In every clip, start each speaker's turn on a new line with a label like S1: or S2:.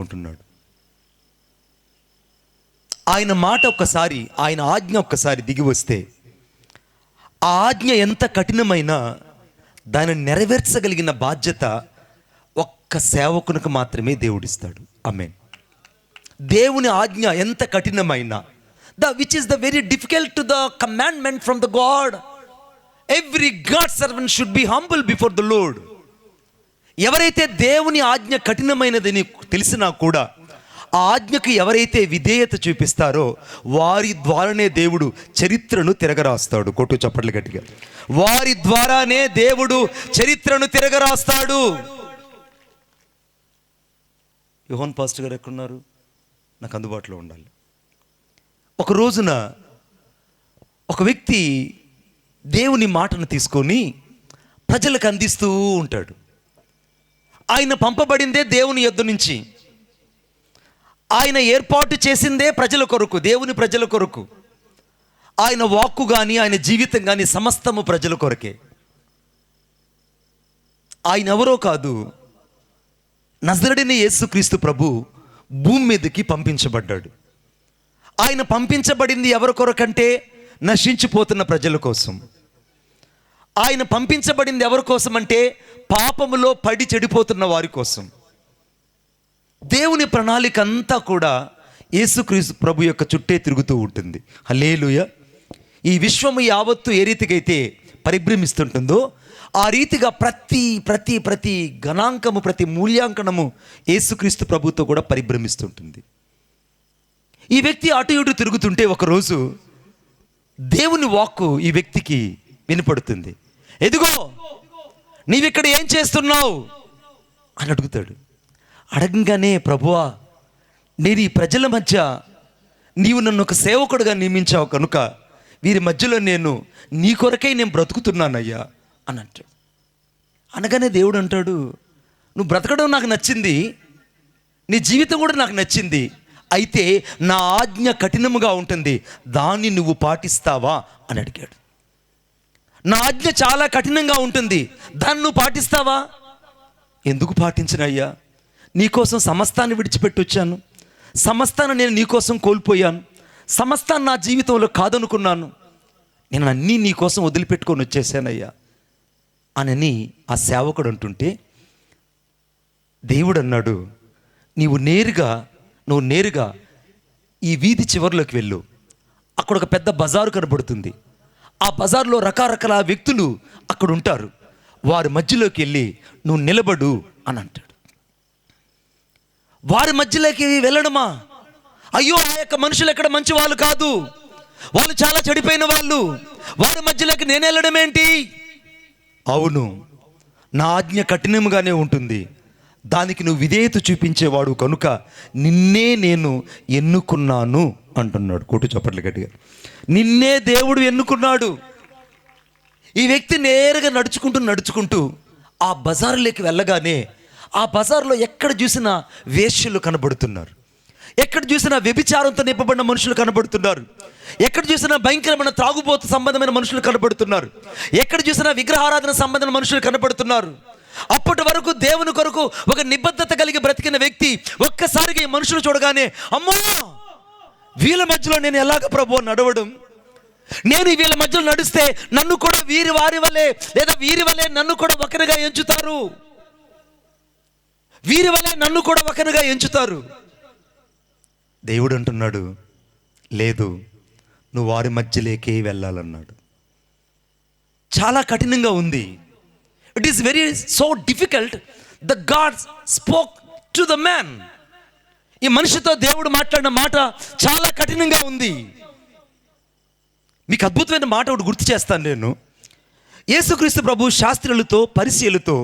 S1: ఉంటున్నాడు. ఆయన మాట ఒక్కసారి, ఆయన ఆజ్ఞ ఒక్కసారి దిగి వస్తే ఆ ఆజ్ఞ ఎంత కఠినమైనా దానిని నెరవేర్చగలిగిన బాధ్యత ఒక్క సేవకునికి మాత్రమే దేవుడిస్తాడు. ఆమేన్. దేవుని ఆజ్ఞ ఎంత కఠినమైనా, which is the very difficult to the commandment from the God. Every God servant should be humble before the Lord. ఎవరైతే దేవుని ఆజ్ఞ కఠినమైనదని తెలిసినా కూడా ఆ ఆజ్ఞకు ఎవరైతే విధేయత చూపిస్తారో వారి ద్వారానే దేవుడు చరిత్రను తిరగరాస్తాడు. కొట్టు చప్పట్లు గట్టిగా. వారి ద్వారానే దేవుడు చరిత్రను తిరగరాస్తాడు. యోహాన్ పాస్టర్ గారు ఎక్కడున్నారు? నాకు అందుబాటులో ఉండాలి. ఒక రోజున ఒక వ్యక్తి దేవుని మాటను తీసుకొని ప్రజలకు అందిస్తూ ఉంటాడు. ఆయన పంపబడిందే దేవుని యొద్ద నుంచి. ఆయన ఏర్పాటు చేసిందే ప్రజల కొరకు, దేవుని ప్రజల కొరకు. ఆయన వాక్కు కానీ, ఆయన జీవితం కానీ సమస్తము ప్రజల కొరకే. ఆయన ఎవరో కాదు, నజరేయుడైన యేసుక్రీస్తు ప్రభు భూమి మీదకి పంపించబడ్డాడు. ఆయన పంపించబడింది ఎవరి కొరకంటే నశించిపోతున్న ప్రజల కోసం. ఆయన పంపించబడింది ఎవరి కోసం అంటే పాపములో పడి చెడిపోతున్న వారి కోసం. దేవుని ప్రణాళిక అంతా కూడా యేసుక్రీస్తు ప్రభు యొక్క చుట్టే తిరుగుతూ ఉంటుంది. హల్లెలూయా. ఈ విశ్వము యావత్తు ఏ రీతికైతే పరిభ్రమిస్తుంటుందో ఆ రీతిగా ప్రతి గణాంకము, ప్రతి మూల్యాంకనము యేసుక్రీస్తు ప్రభుతో కూడా పరిభ్రమిస్తుంటుంది. ఈ వ్యక్తి అటు ఇటు తిరుగుతుంటే ఒకరోజు దేవుని వాక్కు ఈ వ్యక్తికి వినపడుతుంది. ఎదుగో, నీవిక్కడ ఏం చేస్తున్నావు అని అడుగుతాడు. అడగంగానే, ప్రభువా, నేను ఈ ప్రజల మధ్య నీవు నన్ను ఒక సేవకుడుగా నియమించావు కనుక వీరి మధ్యలో నేను నీ కొరకై నేను బ్రతుకుతున్నానయ్యా అని అంటాడు. అనగానే దేవుడు అంటాడు, నువ్వు బ్రతకడం నాకు నచ్చింది, నీ జీవితం కూడా నాకు నచ్చింది, అయితే నా ఆజ్ఞ కఠినముగా ఉంటుంది, దాన్ని నువ్వు పాటిస్తావా అని అడిగాడు. నా ఆజ్ఞ చాలా కఠినంగా ఉంటుంది, దాన్ని నువ్వు పాటిస్తావా? ఎందుకు పాటించనయ్యా? నీకోసం సమస్తాన్ని విడిచిపెట్టి వచ్చాను, సమస్తాన్ని నేను నీకోసం కోల్పోయాను, సమస్తాన్ని నా జీవితంలో కాదనుకున్నాను, నేను అన్నీ నీకోసం వదిలిపెట్టుకొని వచ్చేసానయ్యా అని ఆ సేవకుడు అంటుంటే దేవుడు అన్నాడు, నువ్వు నేరుగా ఈ వీధి చివరిలోకి వెళ్ళు. అక్కడ ఒక పెద్ద బజారు కనబడుతుంది. ఆ బజార్లో రకరకాల వ్యక్తులు అక్కడ ఉంటారు. వారి మధ్యలోకి వెళ్ళి నువ్వు నిలబడు అని అంటాడు. వారి మధ్యలోకి వెళ్ళడమా? అయ్యో, ఆ యొక్క మనుషులు ఎక్కడ మంచి వాళ్ళు కాదు, వాళ్ళు చాలా చెడిపోయిన వాళ్ళు, వారి మధ్యలోకి నేను వెళ్ళడం ఏంటి? అవును, నా ఆజ్ఞ కఠినంగానే ఉంటుంది, దానికి నువ్వు విధేయత చూపించేవాడు కనుక నిన్నే నేను ఎన్నుకున్నాను అంటున్నాడు. కొట్టు చప్పట్లు గట్టిగా. నిన్నే దేవుడు ఎన్నుకున్నాడు. ఈ వ్యక్తి నేరుగా నడుచుకుంటూ ఆ బజారులోకి వెళ్ళగానే ఆ బజార్లో ఎక్కడ చూసినా వేశ్యలు కనబడుతున్నారు, ఎక్కడ చూసినా వ్యభిచారంతో నింపబడిన మనుషులు కనబడుతున్నారు, ఎక్కడ చూసినా భయంకరమైన త్రాగుబోతు సంబంధమైన మనుషులు కనబడుతున్నారు, ఎక్కడ చూసినా విగ్రహారాధన సంబంధమైన మనుషులు కనబడుతున్నారు. అప్పటి వరకు దేవుని కొరకు ఒక నిబద్ధత కలిగి బ్రతికిన వ్యక్తి ఒక్కసారిగా ఈ మనుషులు చూడగానే, అమ్మో, వీళ్ళ మధ్యలో నేను ఎలాగ ప్రభువు నడవడం? నేను వీళ్ళ మధ్యలో నడిస్తే నన్ను కూడా వారి వలె నన్ను కూడా ఒకరిగా ఎంచుతారు, వీరి వలె నన్ను కూడా ఒకరిగా ఎంచుతారు. దేవుడు అంటున్నాడు, లేదు, నువ్వు వారి మధ్యలోకే వెళ్ళాలన్నాడు. చాలా కఠినంగా ఉంది. It is very so difficult. The God spoke to the man. ఈ మనిషితో దేవుడు మాట్లాడిన మాట చాలా కఠినంగా ఉంది. మీకు అద్భుతమైన మాట ఒకటి గుర్తు చేస్తాను నేను. యేసుక్రీస్తు ప్రభు శాస్త్రులతో పరిసయ్యులతో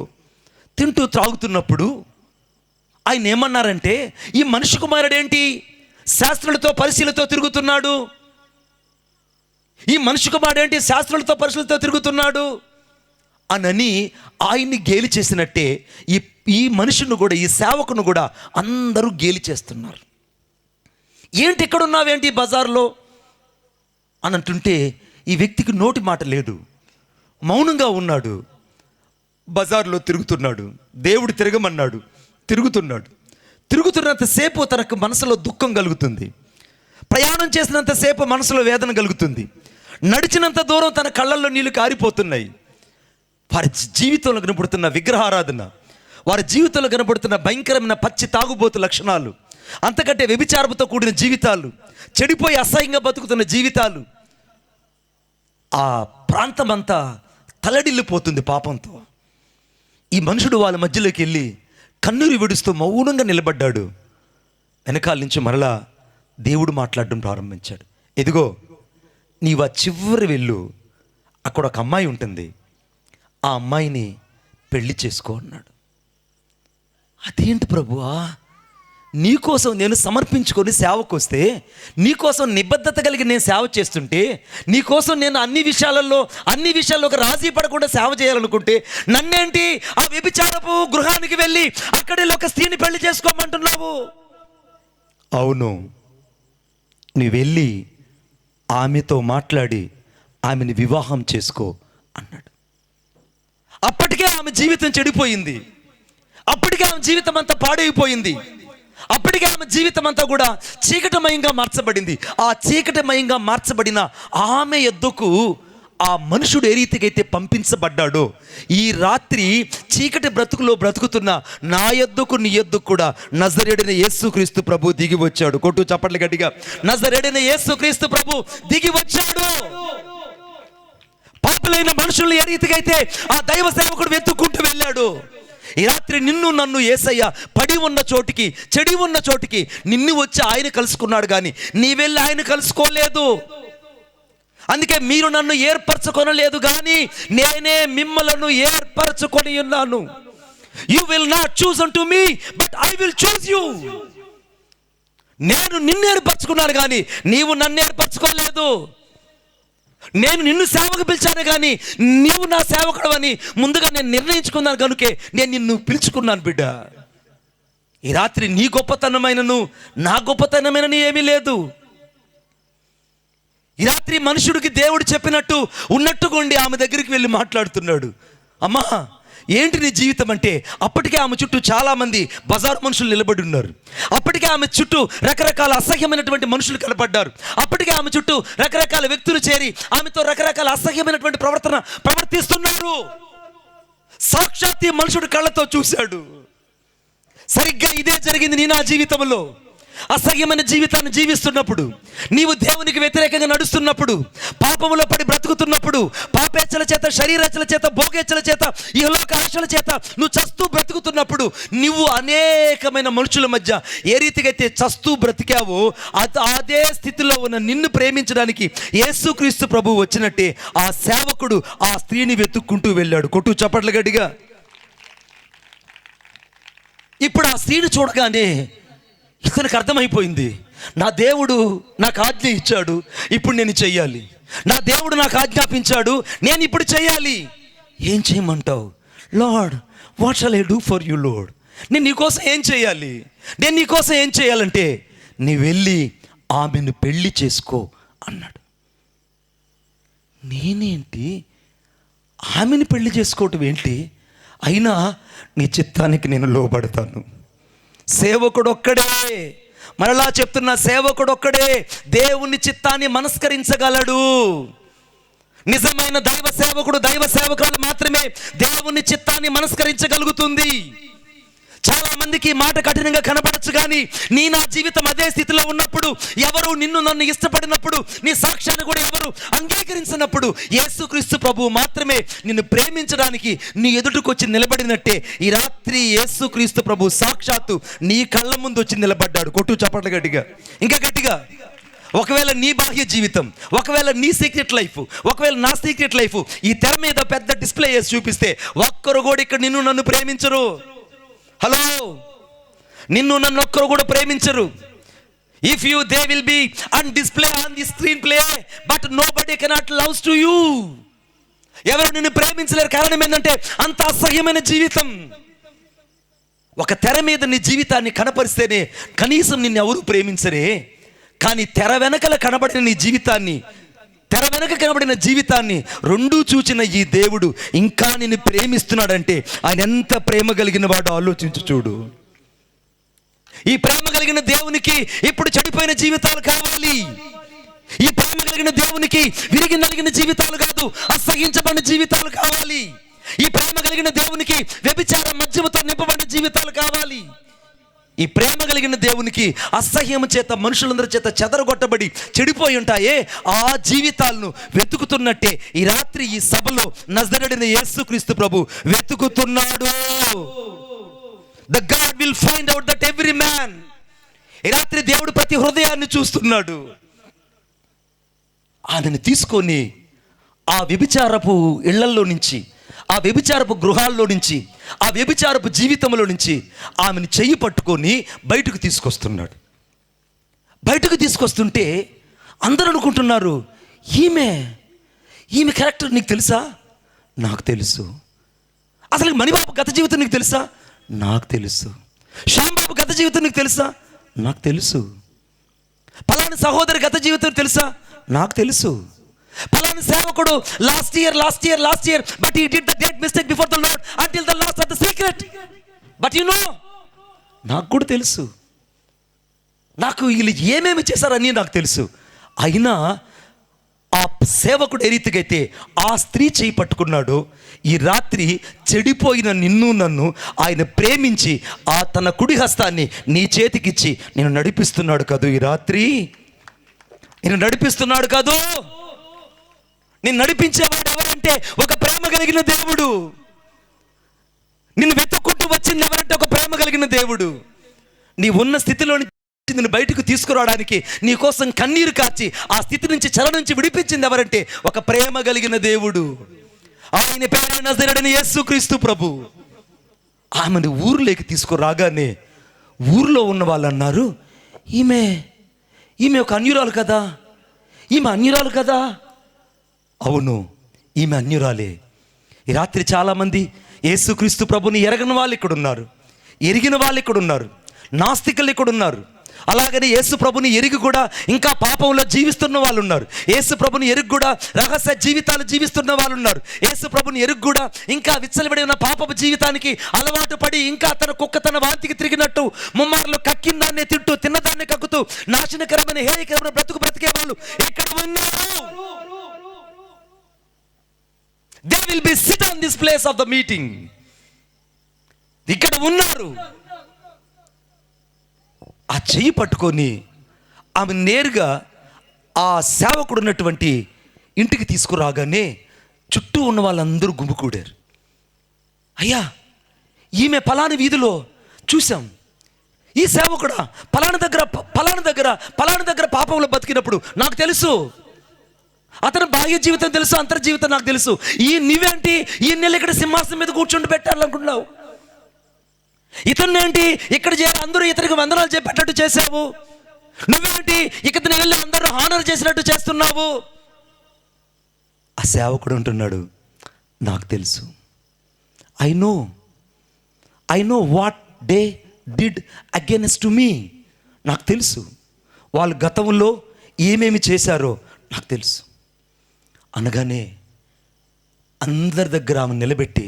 S1: తింటూ త్రాగుతున్నప్పుడు ఆయన ఏమన్నారంటే, ఈ మనిషి కుమారుడు ఏంటి శాస్త్రులతో పరిసయ్యులతో తిరుగుతున్నాడు, ఈ మనిషి కుమారుడు ఏంటి శాస్త్రులతో పరిసయ్యులతో తిరుగుతున్నాడు అని ఆయన్ని గేలి చేసినట్టే ఈ మనుషుని కూడా, ఈ సేవకును కూడా అందరూ గేలి చేస్తున్నారు. ఏంటి ఇక్కడ ఉన్నావేంటి బజార్లో అని అంటుంటే ఈ వ్యక్తికి నోటి మాట లేదు, మౌనంగా ఉన్నాడు. బజార్లో తిరుగుతున్నాడు, దేవుడు తిరగమన్నాడు, తిరుగుతున్నాడు. తిరుగుతున్నంతసేపు తనకు మనసులో దుఃఖం కలుగుతుంది. ప్రయాణం చేసినంతసేపు మనసులో వేదన కలుగుతుంది. నడిచినంత దూరం తన కళ్ళల్లో నీళ్లు కారిపోతున్నాయి. వారి జీవితంలో కనబడుతున్న విగ్రహారాధన, వారి జీవితంలో కనబడుతున్న భయంకరమైన పచ్చి తాగుబోతు లక్షణాలు, అంతకంటే వ్యభిచారముతో కూడిన జీవితాలు, చెడిపోయి అసహ్యంగా బతుకుతున్న జీవితాలు, ఆ ప్రాంతమంతా తలడిల్లిపోతుంది పాపంతో. ఈ మనుషుడు వాళ్ళ మధ్యలోకి వెళ్ళి కన్నీరు విడుస్తూ మౌనంగా నిలబడ్డాడు. వెనకాల నుంచి మరలా దేవుడు మాట్లాడడం ప్రారంభించాడు. ఎదిగో, నీవు ఆ చివరి వెళ్ళు, అక్కడ ఒక అమ్మాయి ఉంటుంది, ఆ అమ్మాయిని పెళ్లి చేసుకో అన్నాడు. అదేంటి ప్రభువా, నీకోసం నేను సమర్పించుకొని సేవకు వస్తే, నీకోసం నిబద్ధత కలిగి నేను సేవ చేస్తుంటే, నీకోసం నేను అన్ని విషయాల్లో ఒక రాజీ పడకుండా సేవ చేయాలనుకుంటే, నన్నేంటి ఆ వ్యభిచారపు గృహానికి వెళ్ళి అక్కడే ఒక స్త్రీని పెళ్లి చేసుకోమంటున్నావు? అవును, నువ్వు వెళ్ళి ఆమెతో మాట్లాడి ఆమెని వివాహం చేసుకో అన్నాడు. అప్పటికే ఆమె జీవితం చెడిపోయింది. అప్పటికే ఆమె జీవితం అంతా పాడైపోయింది. అప్పటికే ఆమె జీవితం అంతా కూడా చీకటిమయంగా మార్చబడింది. ఆ చీకటిమయంగా మార్చబడిన ఆమె యొద్దకు ఆ మనుషుడు ఏ రీతికైతే పంపించబడ్డాడో, ఈ రాత్రి చీకటి బ్రతుకులో బ్రతుకుతున్న నా యొద్దకు నీ యొద్దకు కూడా నజరేయుడైన యేసుక్రీస్తు ప్రభు దిగి వచ్చాడు. కొట్టు చప్పట్లు గట్టిగా, నజరేయుడైన యేసుక్రీస్తు ప్రభు దిగి వచ్చాడు. పాపులైన మనుషుల్ని ఏ రీతికైతే ఆ దైవ సేవకుడు వెతుక్కుంటూ వెళ్ళాడు, ఈ రాత్రి నిన్ను నన్ను యేసయ్య పడి ఉన్న చోటికి, చెడి ఉన్న చోటికి నిన్ను వచ్చి ఆయన కలుసుకున్నాడు, కానీ నీ వెళ్ళి ఆయన కలుసుకోలేదు. అందుకే మీరు నన్ను ఏర్పరచుకొనలేదు, కానీ నేనే మిమ్మలను ఏర్పరచుకొని ఉన్నాను. You will not choose unto me, but I will choose you. నేను నిన్ను ఏర్పరచుకున్నాను, కానీ నీవు నన్ను ఏర్పరచుకోలేదు. నేను నిన్ను సేవకు పిలిచాను, కానీ నీవు నా సేవకుడు అని ముందుగా నేను నిర్ణయించుకున్నాను, కనుకే నేను నిన్ను పిలుచుకున్నాను. బిడ్డ, ఈ రాత్రి నీ గొప్పతనమైనను నా గొప్పతనమైనను ఏమీ లేదు. ఈ రాత్రి మనుషుడికి దేవుడు చెప్పినట్టు ఉన్నట్టుగా ఆమె దగ్గరికి వెళ్ళి మాట్లాడుతున్నాడు. అమ్మా, ఏంటి నీ జీవితం అంటే, అప్పటికే ఆమె చుట్టూ చాలామంది బజారు మనుషులు నిలబడి ఉన్నారు. అప్పటికే ఆమె చుట్టూ రకరకాల అసహ్యమైనటువంటి మనుషులు కనపడ్డారు. అప్పటికే ఆమె చుట్టూ రకరకాల వ్యక్తులు చేరి ఆమెతో రకరకాల అసహ్యమైనటువంటి ప్రవర్తిస్తున్నారు. సాక్షాత్ ఈ మనుషుడు కళ్ళతో చూశాడు. సరిగ్గా ఇదే జరిగింది నీ నా జీవితంలో. అసహ్యమైన జీవితాన్ని జీవిస్తున్నప్పుడు, నీవు దేవునికి వ్యతిరేకంగా నడుస్తున్నప్పుడు, పాపములో పడి బ్రతుకుతున్నప్పుడు, పాపేచ్చల చేత, శరీరేచ్చల చేత, భోగేచ్చల చేత, ఇహలోక ఆశల చేత నువ్వు చస్తూ బ్రతుకుతున్నప్పుడు, నువ్వు అనేకమైన మనుషుల మధ్య ఏ రీతికైతే చస్తూ బ్రతికావో, అదే స్థితిలో ఉన్న నిన్ను ప్రేమించడానికి యేసుక్రీస్తు ప్రభువు వచ్చినట్టే ఆ సేవకుడు ఆ స్త్రీని వెతుక్కుంటూ వెళ్ళాడు. కొట్టు చప్పట్లు గట్టిగా. ఇప్పుడు ఆ స్త్రీని చూడగానే ఇతనికి అర్థమైపోయింది, నా దేవుడు నాకు ఆజ్ఞ ఇచ్చాడు, ఇప్పుడు నేను చెయ్యాలి. నా దేవుడు నాకు ఆజ్ఞాపించాడు, నేను ఇప్పుడు చెయ్యాలి. ఏం చేయమంటావు? Lord, what shall I do for you lord? నేను నీకోసం ఏం చేయాలి? నేను నీకోసం ఏం చేయాలంటే, నీ వెళ్ళి ఆమెను పెళ్లి చేసుకో అన్నాడు. నేనేంటి ఆమెను పెళ్లి చేసుకోవటం ఏంటి? అయినా నీ చిత్తానికి నేను లోబడతాను. సేవకుడు ఒక్కడే, మరలా చెప్తున్నా, సేవకుడు ఒక్కడే దేవుని చిత్తాన్ని మనస్కరించగలడు. నిజమైన దైవ సేవకురాలు మాత్రమే దేవుని చిత్తాన్ని మనస్కరించగలుగుతుంది. చాలా మందికి మాట కఠినంగా కనపడచ్చు, కానీ నీ నా జీవితం అదే స్థితిలో ఉన్నప్పుడు, ఎవరు నిన్ను నన్ను ఇష్టపడినప్పుడు, నీ సాక్ష్యాన్ని కూడా ఎవరు అంగీకరించినప్పుడు, యేసుక్రీస్తు ప్రభువు మాత్రమే నిన్ను ప్రేమించడానికి నీ ఎదుటికి వచ్చి నిలబడినట్టే ఈ రాత్రి యేసుక్రీస్తు ప్రభు సాక్షాత్తు నీ కళ్ళ ముందు వచ్చి నిలబడ్డాడు. కొట్టు చప్పట్లు గట్టిగా, ఇంకా గట్టిగా. ఒకవేళ నీ బాహ్య జీవితం, ఒకవేళ నీ సీక్రెట్ లైఫ్, ఒకవేళ నా సీక్రెట్ లైఫ్ ఈ తెర మీద పెద్ద డిస్ప్లే చేసి చూపిస్తే, ఒక్కరు కూడా ఇక్కడ నిన్ను నన్ను ప్రేమించరు. హలో, నిన్ను నన్ను ఒక్కరు కూడా ప్రేమించరు. If you they will be on display on the screen play, but nobody cannot loves to you. ఎవరు నిన్ను ప్రేమించలేరు. కారణం ఏంటంటే అంత అసహ్యమైన జీవితం. ఒక తెర మీద నీ జీవితాన్ని కనపరిస్తేనే కనీసం నిన్ను ఎవరు ప్రేమించరే, కానీ తెర వెనకల కనబడిన నీ జీవితాన్ని, తెర వెనక కనబడిన జీవితాన్ని రెండూ చూచిన ఈ దేవుడు ఇంకా నిన్ను ప్రేమిస్తున్నాడంటే ఆయన ఎంత ప్రేమ కలిగిన వాడు ఆలోచించు చూడు. ఈ ప్రేమ కలిగిన దేవునికి ఇప్పుడు చెడిపోయిన జీవితాలు కావాలి. ఈ ప్రేమ కలిగిన దేవునికి విరిగి నలిగిన జీవితాలు కాదు, అసహించబడిన జీవితాలు కావాలి. ఈ ప్రేమ కలిగిన దేవునికి వ్యభిచార మద్యముతో నింపబడిన జీవితాలు కావాలి. ఈ ప్రేమ కలిగిన దేవునికి అసహ్యము చేత మనుషులందరి చేత చెదరగొట్టబడి చెడిపోయి ఉంటాయే, ఆ జీవితాలను వెతుకుతున్నట్టే ఈ రాత్రి ఈ సభలో నజరేయుడైన యేసుక్రీస్తు ప్రభు వెతుకుతున్నాడు. The God will find out that every man. ఈ రాత్రి దేవుడు ప్రతి హృదయాన్ని చూస్తున్నాడు. ఆయనని తీసుకొని ఆ వ్యభిచారపు ఇళ్లల్లో నుంచి, ఆ వ్యభిచారపు గృహాల్లో నుంచి, ఆ వ్యభిచారపు జీవితంలో నుంచి ఆమెను చెయ్యి పట్టుకొని బయటకు తీసుకొస్తున్నాడు. బయటకు తీసుకొస్తుంటే అందరూ అనుకుంటున్నారు, ఈమె క్యారెక్టర్ నీకు తెలుసా? నాకు తెలుసు. అసలు మణిబాబు గత జీవితం నీకు తెలుసా? నాకు తెలుసు. శ్యాంబాబు గత జీవితం నీకు తెలుసా? నాకు తెలుసు. పలానా సహోదరి గత జీవితం తెలుసా? నాకు తెలుసు. పలానా సేవకుడు last year but he did the great mistake before the lord until the last of the secret. But you know, నాకు కూడా తెలుసు. నాకు వీళ్ళు ఏమేమి చేశారని నాకు తెలుసు. అయినా ఆ సేవకుడు ఏ రీతికైతే ఆ స్త్రీ చేయి పట్టుకున్నాడో, ఈ రాత్రి చెడిపోయిన నిన్ను నన్ను ఆయన ప్రేమించి ఆ తన కుడి హస్తాన్ని నీ చేతికిచ్చి నేను నడిపిస్తున్నాడు కదూ. ఈ రాత్రి నేను నడిపిస్తున్నాడు కదూ. నేను నడిపించేవాడు ఎవరంటే ఒక ప్రేమ కలిగిన దేవుడు. నిన్ను వెతుక్కుంటూ వచ్చింది ఎవరంటే ఒక ప్రేమ కలిగిన దేవుడు. నీ ఉన్న స్థితిలో నిన్ను బయటకు తీసుకురావడానికి నీ కోసం కన్నీరు కార్చి ఆ స్థితి నుంచి చెర నుంచి విడిపించింది ఎవరంటే ఒక ప్రేమ కలిగిన దేవుడు. ఆయన పేరు నజరేయుడైన యేసుక్రీస్తు ప్రభు. ఆమెను ఊర్లోకి తీసుకురాగానే ఊర్లో ఉన్న వాళ్ళు అన్నారు, ఈమె ఒక అన్యురాలు కదా, ఈమె అన్యురాలు కదా. అవును, ఈమె అన్యురాలే. ఈ రాత్రి చాలామంది యేసుక్రీస్తు ప్రభుని ఎరగని వాళ్ళు ఇక్కడ ఉన్నారు, ఎరిగిన వాళ్ళు ఇక్కడ ఉన్నారు, నాస్తికులు ఇక్కడ ఉన్నారు. అలాగని యేసు ప్రభుని ఎరిగి కూడా ఇంకా పాపంలో జీవిస్తున్న వాళ్ళు ఉన్నారు. యేసు ప్రభుని ఎరుగు కూడా రహస్య జీవితాలు జీవిస్తున్న వాళ్ళు ఉన్నారు. యేసు ప్రభుని ఎరుగు కూడా ఇంకా విచ్చలబడి ఉన్న పాపపు జీవితానికి అలవాటు పడి ఇంకా తన కుక్క తన వాంతికి తిరిగినట్టు ముమ్మార్లు కక్కిన దాన్నే తింటూ తిన్నదాన్నే కక్కుతూ నాశనకరమైన హేయకరమైన బ్రతికే వాళ్ళు ఇక్కడ ఉన్నారు. They will be sit on this place of the meeting. ఇక్కడ ఉన్నారు. ఆ చెయ్యి పట్టుకొని ఆమె నేరుగా ఆ సేవకుడు ఉన్నటువంటి ఇంటికి తీసుకురాగానే చుట్టూ ఉన్న వాళ్ళందరూ గుమికూడారు. అయ్యా, ఈమె పలానా వీధిలో చూసాం, ఈ సేవకుడా పలానా దగ్గర పాపంలో బతికినప్పుడు నాకు తెలుసు. అతను బాహ్య జీవితం తెలుసు, అంతర్ జీవితం నాకు తెలుసు. నువ్వేంటి ఈ నెల ఇక్కడ సింహాసనం మీద కూర్చుండి పెట్టాలనుకుంటున్నావు? ఇతన్నేంటి ఇక్కడ అందరూ ఇతనికి వందనాలు చెప్పేటట్టు చేశావు? నువ్వేంటి ఇతను వెళ్ళి అందరూ హానర్ చేసినట్టు చేస్తున్నావు? ఆ సేవకుడు అంటున్నాడు, నాకు తెలుసు. I know what they did against to me. నాకు తెలుసు వాళ్ళు గతంలో ఏమేమి చేశారో నాకు తెలుసు. అనగానే అందరి దగ్గర ఆమె నిలబెట్టి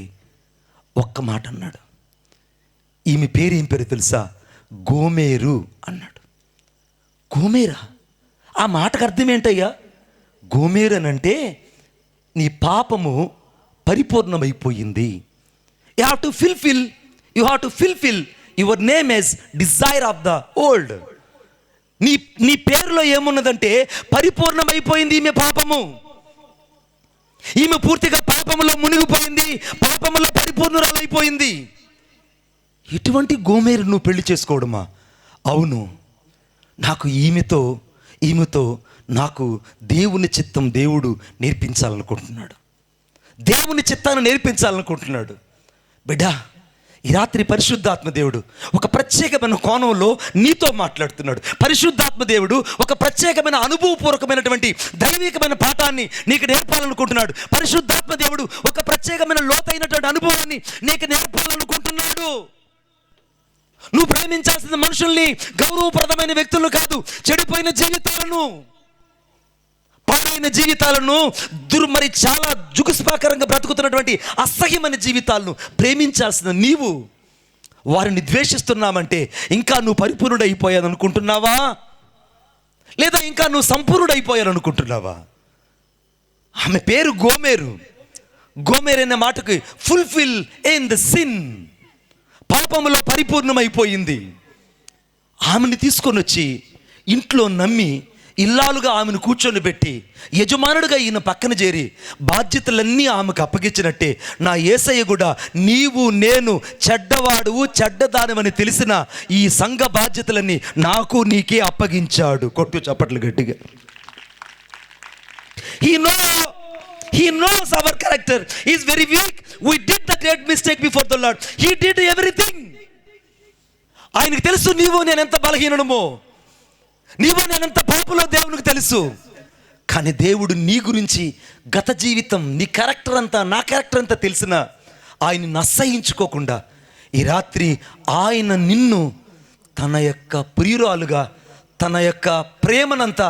S1: ఒక్క మాట అన్నాడు. ఈమె పేరు ఏం పేరు తెలుసా? గోమేరు అన్నాడు. గోమేరా? ఆ మాటకు అర్థం ఏంటయ్యా? గోమేరు అని అంటే నీ పాపము పరిపూర్ణమైపోయింది. You have to fulfil your name as desire of the old. నీ పేరులో ఏమున్నదంటే పరిపూర్ణమైపోయింది ఈమె పాపము. ఈమె పూర్తిగా పాపములో మునిగిపోయింది, పాపములో పరిపూర్ణురాలైపోయింది. ఇటువంటి గోమేరు నువ్వు పెళ్లి చేసుకోవడమా? అవును, నాకు ఈమెతో నాకు దేవుని చిత్తం దేవుడు నేర్పించాలనుకుంటున్నాడు. దేవుని చిత్తాన్ని నేర్పించాలనుకుంటున్నాడు. బిడ్డా, ఈ రాత్రి పరిశుద్ధాత్మ దేవుడు ఒక ప్రత్యేకమైన కోణంలో నీతో మాట్లాడుతున్నాడు. పరిశుద్ధాత్మ దేవుడు ఒక ప్రత్యేకమైన అనుభవపూర్వకమైనటువంటి దైవికమైన పాఠాన్ని నీకు నేర్పాలనుకుంటున్నాడు. పరిశుద్ధాత్మ దేవుడు ఒక ప్రత్యేకమైన లోతైనటువంటి అనుభవాన్ని నీకు నేర్పాలనుకుంటున్నాడు. నువ్వు ప్రేమించాల్సిన మనుషుల్ని గౌరవప్రదమైన వ్యక్తులను కాదు, చెడిపోయిన జీవితాలను, పాడైన జీవితాలను, మరి చాలా జుగుస్పాకరంగా బ్రతుకుతున్నటువంటి అసహ్యమైన జీవితాలను ప్రేమించాల్సిన నీవు వారిని ద్వేషిస్తున్నామంటే ఇంకా నువ్వు పరిపూర్ణుడైపోయాను అనుకుంటున్నావా, లేదా ఇంకా నువ్వు సంపూర్ణుడైపోయాను అనుకుంటున్నావా? ఆమె పేరు గోమెరు. గోమెరు అనే మాటకి ఫుల్ఫిల్ ఇన్ ద సిన్, పాపములో పరిపూర్ణమైపోయింది. ఆమెను తీసుకొని వచ్చి ఇంట్లో నమ్మి ఇల్లాలుగా ఆమెను కూర్చొని పెట్టి యజమానుడిగా ఈయన పక్కన చేరి బాధ్యతలన్నీ ఆమెకు అప్పగించినట్టే నా యేసయ్య కూడా నీవు నేను చెడ్డవాడువు చెడ్డదానమని తెలిసిన ఈ సంఘ బాధ్యతలన్నీ నాకు నీకే అప్పగించాడు. కొట్టు చప్పట్లు గట్టిగా. He knows our character. He is very weak. We did the great mistake before the Lord. He did everything. ఆయనకు తెలుసు నీవు నేను ఎంత బలహీనమో, నీవు నేనంత పాపలో దేవునికి తెలుసు. కానీ దేవుడు నీ గురించి గత జీవితం, నీ క్యారెక్టర్ అంతా నా క్యారెక్టర్ అంతా తెలిసిన ఆయన్ని అసహించుకోకుండా ఈ రాత్రి ఆయన నిన్ను తన యొక్క ప్రియురాలుగా, తన యొక్క ప్రేమనంతా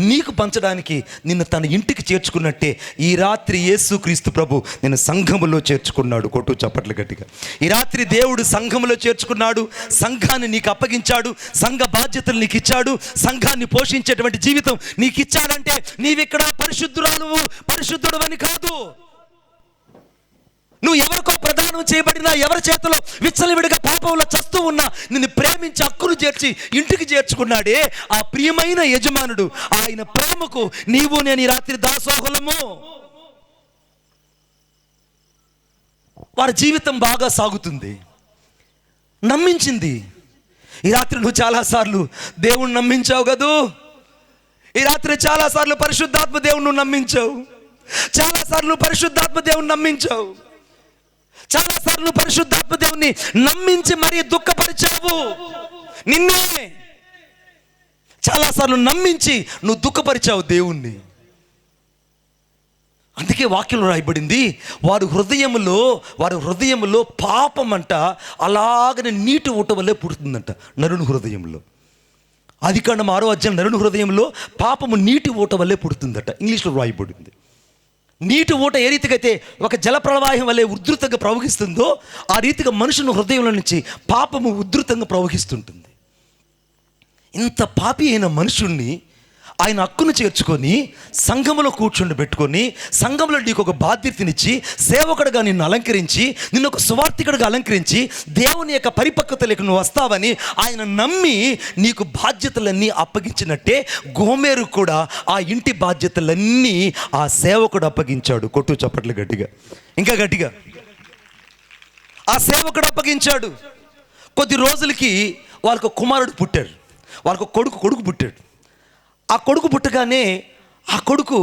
S1: నీకు పంచడానికి నిన్ను తన ఇంటికి చేర్చుకున్నట్టే ఈ రాత్రి యేసుక్రీస్తు ప్రభు నేను సంఘములో చేర్చుకున్నాడు. కొట్టు చప్పట్లు గట్టిగా. ఈ రాత్రి దేవుడు సంఘములో చేర్చుకున్నాడు, సంఘాన్ని నీకు అప్పగించాడు, సంఘ బాధ్యతలు నీకు ఇచ్చాడు, సంఘాన్ని పోషించేటువంటి జీవితం నీకు ఇచ్చాడంటే నీవిక్కడ పరిశుద్ధురాలువు పరిశుద్ధుడు అని కాదు. నువ్వు ఎవరికో ప్రదానం చేయబడినా, ఎవరి చేతిలో విచ్చలవిడిగా పాపంలో చస్తూ ఉన్నా నిన్ను ప్రేమించి హక్కును చేర్చి ఇంటికి చేర్చుకున్నాడే ఆ ప్రియమైన యజమానుడు. ఆయన ప్రేమకు నీవు నేను ఈ రాత్రి దాసోహులము. వారి జీవితం బాగా సాగుతుంది, నమ్మించింది. ఈ రాత్రి నువ్వు చాలాసార్లు దేవుణ్ణి నమ్మించావు కదూ. ఈ రాత్రి చాలాసార్లు పరిశుద్ధాత్మ దేవుణ్ణి నమ్మించావు, చాలాసార్లు పరిశుద్ధాత్మ దేవుణ్ణి నమ్మించావు, చాలాసార్లు పరిశుద్ధాత్మ దేవుని నమ్మించి మరీ దుఃఖపరిచావు. నిన్నే చాలాసార్లు నమ్మించి నువ్వు దుఃఖపరిచావు దేవుణ్ణి. అందుకే వాక్యంలో రాయబడింది, వారి హృదయంలో పాపం అంట అలాగనే నీటి ఊట వల్లే పుడుతుందంట నరుని హృదయంలో. ఆదికాండం 6వ అధ్యాయం నరుని హృదయంలో పాపము నీటి ఊట వల్లే పుడుతుందట. ఇంగ్లీష్లో రాయబడింది. నీటి ఊట ఏ రీతిగా అయితే ఒక జల ప్రవాహం వల్లే ఉధృతంగా ప్రవహిస్తుందో ఆ రీతిగా మనుషుని హృదయంలో నుంచి పాపము ఉధృతంగా ప్రవహిస్తుంటుంది. ఇంత పాపి అయిన మనుషుణ్ణి ఆయన హక్కును చేర్చుకొని సంఘములో కూర్చుండి పెట్టుకొని సంఘంలో నీకు ఒక బాధ్యతనిచ్చి సేవకుడిగా నిన్ను అలంకరించి నిన్ను ఒక సువార్థికుడిగా అలంకరించి దేవుని యొక్క పరిపక్వతలకు నువ్వు వస్తావని ఆయన నమ్మి నీకు బాధ్యతలన్నీ అప్పగించినట్టే గోమెరు కూడా ఆ ఇంటి బాధ్యతలన్నీ ఆ సేవకుడు అప్పగించాడు. కొట్టు చప్పట్లు గట్టిగా, ఇంకా గట్టిగా. ఆ సేవకుడు అప్పగించాడు. కొద్ది రోజులకి వాళ్ళకు కుమారుడు పుట్టాడు, వాళ్ళకు కొడుకు పుట్టాడు. ఆ కొడుకు పుట్టగానే ఆ కొడుకు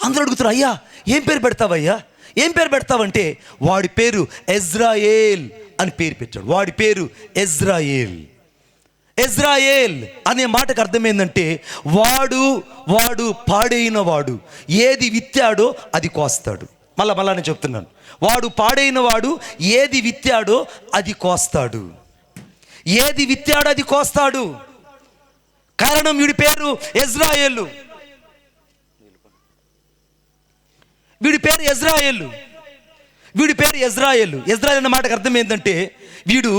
S1: అందరూ అడుగుతారు, అయ్యా ఏం పేరు పెడతావయ్యా, ఏం పేరు పెడతావంటే వాడి పేరు ఎజ్రాయేల్ అని పేరు పెట్టాడు. వాడి పేరు ఎజ్రాయేల్. ఎజ్రాయేల్ అనే మాటకు అర్థం ఏంటంటే వాడు పాడైన వాడు, ఏది విత్తాడో అది కోస్తాడు. మళ్ళా నేను చెప్తున్నాను, వాడు పాడైన వాడు, ఏది విత్తాడో అది కోస్తాడు. ఏది విత్తాడో అది కోస్తాడు. కారణం వీడి పేరు ఎజ్రాయేలు. వీడి పేరు ఎజ్రాయేలు. ఎజ్రాయేల్ అన్న మాటకు అర్థం ఏంటంటే వీడు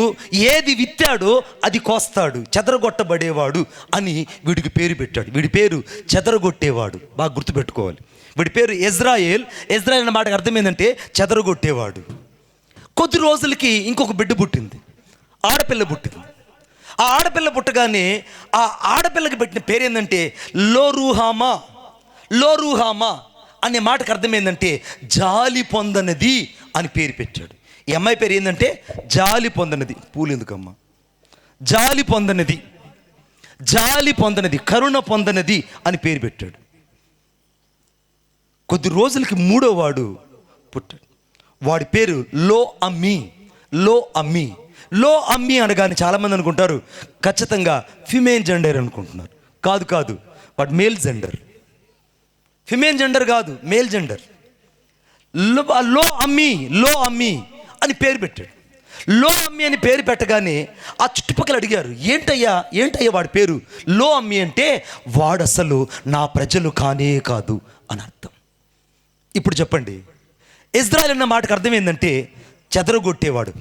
S1: ఏది విత్తాడో అది కోస్తాడు, చెదరగొట్టబడేవాడు అని వీడికి పేరు పెట్టాడు. వీడి పేరు చెదరగొట్టేవాడు. బాగా గుర్తుపెట్టుకోవాలి. వీడి పేరు ఎజ్రాయేల్ అన్న మాటకు అర్థం ఏంటంటే చెదరగొట్టేవాడు. కొద్ది రోజులకి ఇంకొక బిడ్డ పుట్టింది, ఆడపిల్ల పుట్టింది. ఆ ఆడపిల్ల పుట్టగానే ఆ ఆడపిల్లకి పెట్టిన పేరు ఏంటంటే లోరుహామా అనే మాటకు అర్థం ఏంటంటే జాలి పొందనది అని పేరు పెట్టాడు. ఈ అమ్మాయి పేరు ఏంటంటే జాలి పొందనది. పూలు ఎందుకమ్మా? జాలి పొందనది, కరుణ పొందనది అని పేరు పెట్టాడు. కొద్ది రోజులకి 3వ వాడు పుట్టాడు. వాడి పేరు లో అమ్మి అనగానే చాలామంది అనుకుంటారు ఖచ్చితంగా ఫిమేల్ జెండర్ అనుకుంటున్నారు. కాదు, వాడు మేల్ జెండర్. ఫిమేల్ జెండర్ కాదు, మేల్ జెండర్. లో అమ్మి అని పేరు పెట్టాడు. లో అమ్మి అని పేరు పెట్టగానే ఆ చుట్టుపక్కల అడిగారు, ఏంటయ్యా వాడి పేరు లో అమ్మి అంటే వాడు అసలు నా ప్రజలు కానే కాదు అని అర్థం. ఇప్పుడు చెప్పండి, ఇజ్రాయెల్ అన్న మాటకు అర్థం ఏంటంటే చెదరగొట్టేవాడు.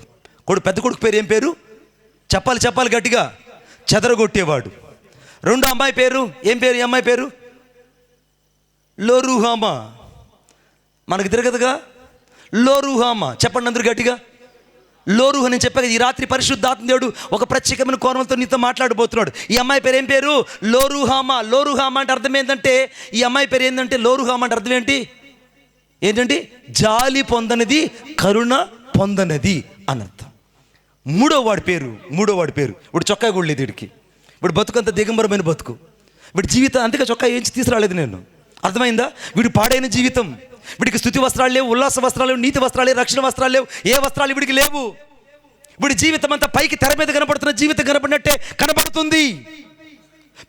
S1: పెద్ద కొడుకు పేరు ఏం పేరు? చెప్పాలి గట్టిగా, చెదరగొట్టేవాడు. రెండో అమ్మాయి పేరు ఏం పేరు? ఈ అమ్మాయి పేరు లోరుహామా. మనకు తిరగదుగా లోరుహామా. చెప్పండి అందరు గట్టిగా, లోరు అని చెప్పాక ఈ రాత్రి పరిశుద్ధాత్మ దేవుడు ఒక ప్రత్యేకమైన కోణంతో నీతో మాట్లాడబోతున్నాడు. ఈ అమ్మాయి పేరు ఏం పేరు? లోరుహామా. లోరుహామా అంటే అర్థం ఏంటంటే, ఈ అమ్మాయి పేరు ఏంటంటే లోరుహామా అంటే అర్థం ఏంటంటే జాలి పొందనిది, కరుణ పొందనది అని అర్థం. మూడో వాడి పేరు ఇప్పుడు చొక్కా కూడా లేదు వీడికి. వీడు బతుకంత దిగంబరమైన బతుకు, వీడి జీవితం అంతగా చొక్కా ఏంచి తీసుకురాలేదు నేను. అర్థమైందా? వీడు పాడైన జీవితం. వీడికి స్తుతి వస్త్రాలు లేవు, ఉల్లాస వస్త్రాలు లేవు, నీతి వస్త్రాలు లేవు, రక్షణ వస్త్రాలు లేవు, ఏ వస్త్రాలు వీడికి లేవు. వీడి జీవితం అంతా పైకి తెర మీద కనపడుతున్న జీవితం కనపడినట్టే కనపడుతుంది.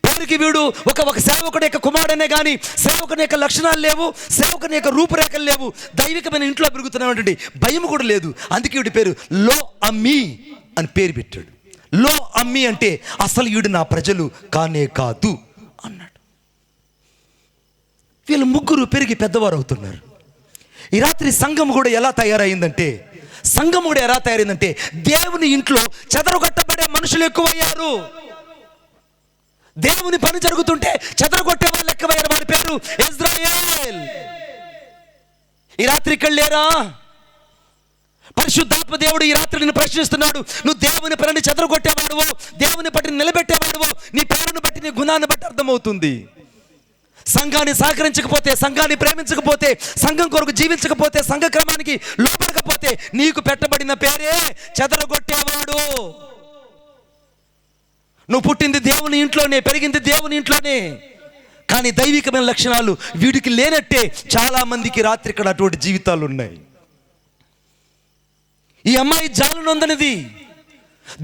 S1: పేరుకి వీడు ఒక సేవకుడి యొక్క కుమారుడనే కానీ సేవకుని యొక్క లక్షణాలు లేవు, సేవకుని యొక్క రూపురేఖలు లేవు. దైవికమైన ఇంట్లో పెరుగుతున్నటువంటి భయం కూడా లేదు. అందుకే వీడి పేరు లో అమ్మీ అని పేరు పెట్టాడు. లో అమ్మీ అంటే అసలు వీడు నా ప్రజలు కానే కాదు అన్నాడు. వీళ్ళు ముగ్గురు పెరిగి పెద్దవారు అవుతున్నారు. ఈ రాత్రి సంఘం కూడా ఎలా తయారైందంటే దేవుని ఇంట్లో చెదరగొట్టబడే మనుషులు ఎక్కువయ్యారు. దేవుని పని జరుగుతుంటే చెదరగొట్టే వాళ్ళు ఎక్కువయ్యారు. వారి పేరు ఇజ్రాయేల్. ఈ రాత్రి ఇక్కడ లేరా? పరిశుద్ధాత్మ దేవుడు ఈ రాత్రి నిన్ను ప్రశ్నిస్తున్నాడు. నువ్వు దేవుని పనిని చెదరగొట్టేవాడువో, దేవుని పట్టిని నిలబెట్టేవాడువో, నీ పేరును బట్టి, నీ గుణాన్ని బట్టి అర్థమవుతుంది. సంఘాన్ని సహకరించకపోతే, సంఘాన్ని ప్రేమించకపోతే, సంఘం కొరకు జీవించకపోతే, సంఘ క్రమానికి లోపడకపోతే నీకు పెట్టబడిన పేరే చెదరగొట్టేవాడు. నువ్వు పుట్టింది దేవుని ఇంట్లోనే, పెరిగింది దేవుని ఇంట్లోనే, కానీ దైవికమైన లక్షణాలు వీడికి లేనట్టే చాలా మందికి రాత్రి ఇక్కడ అటువంటి జీవితాలు ఉన్నాయి. ఈ అమ్మాయి జాలి నొందనిది.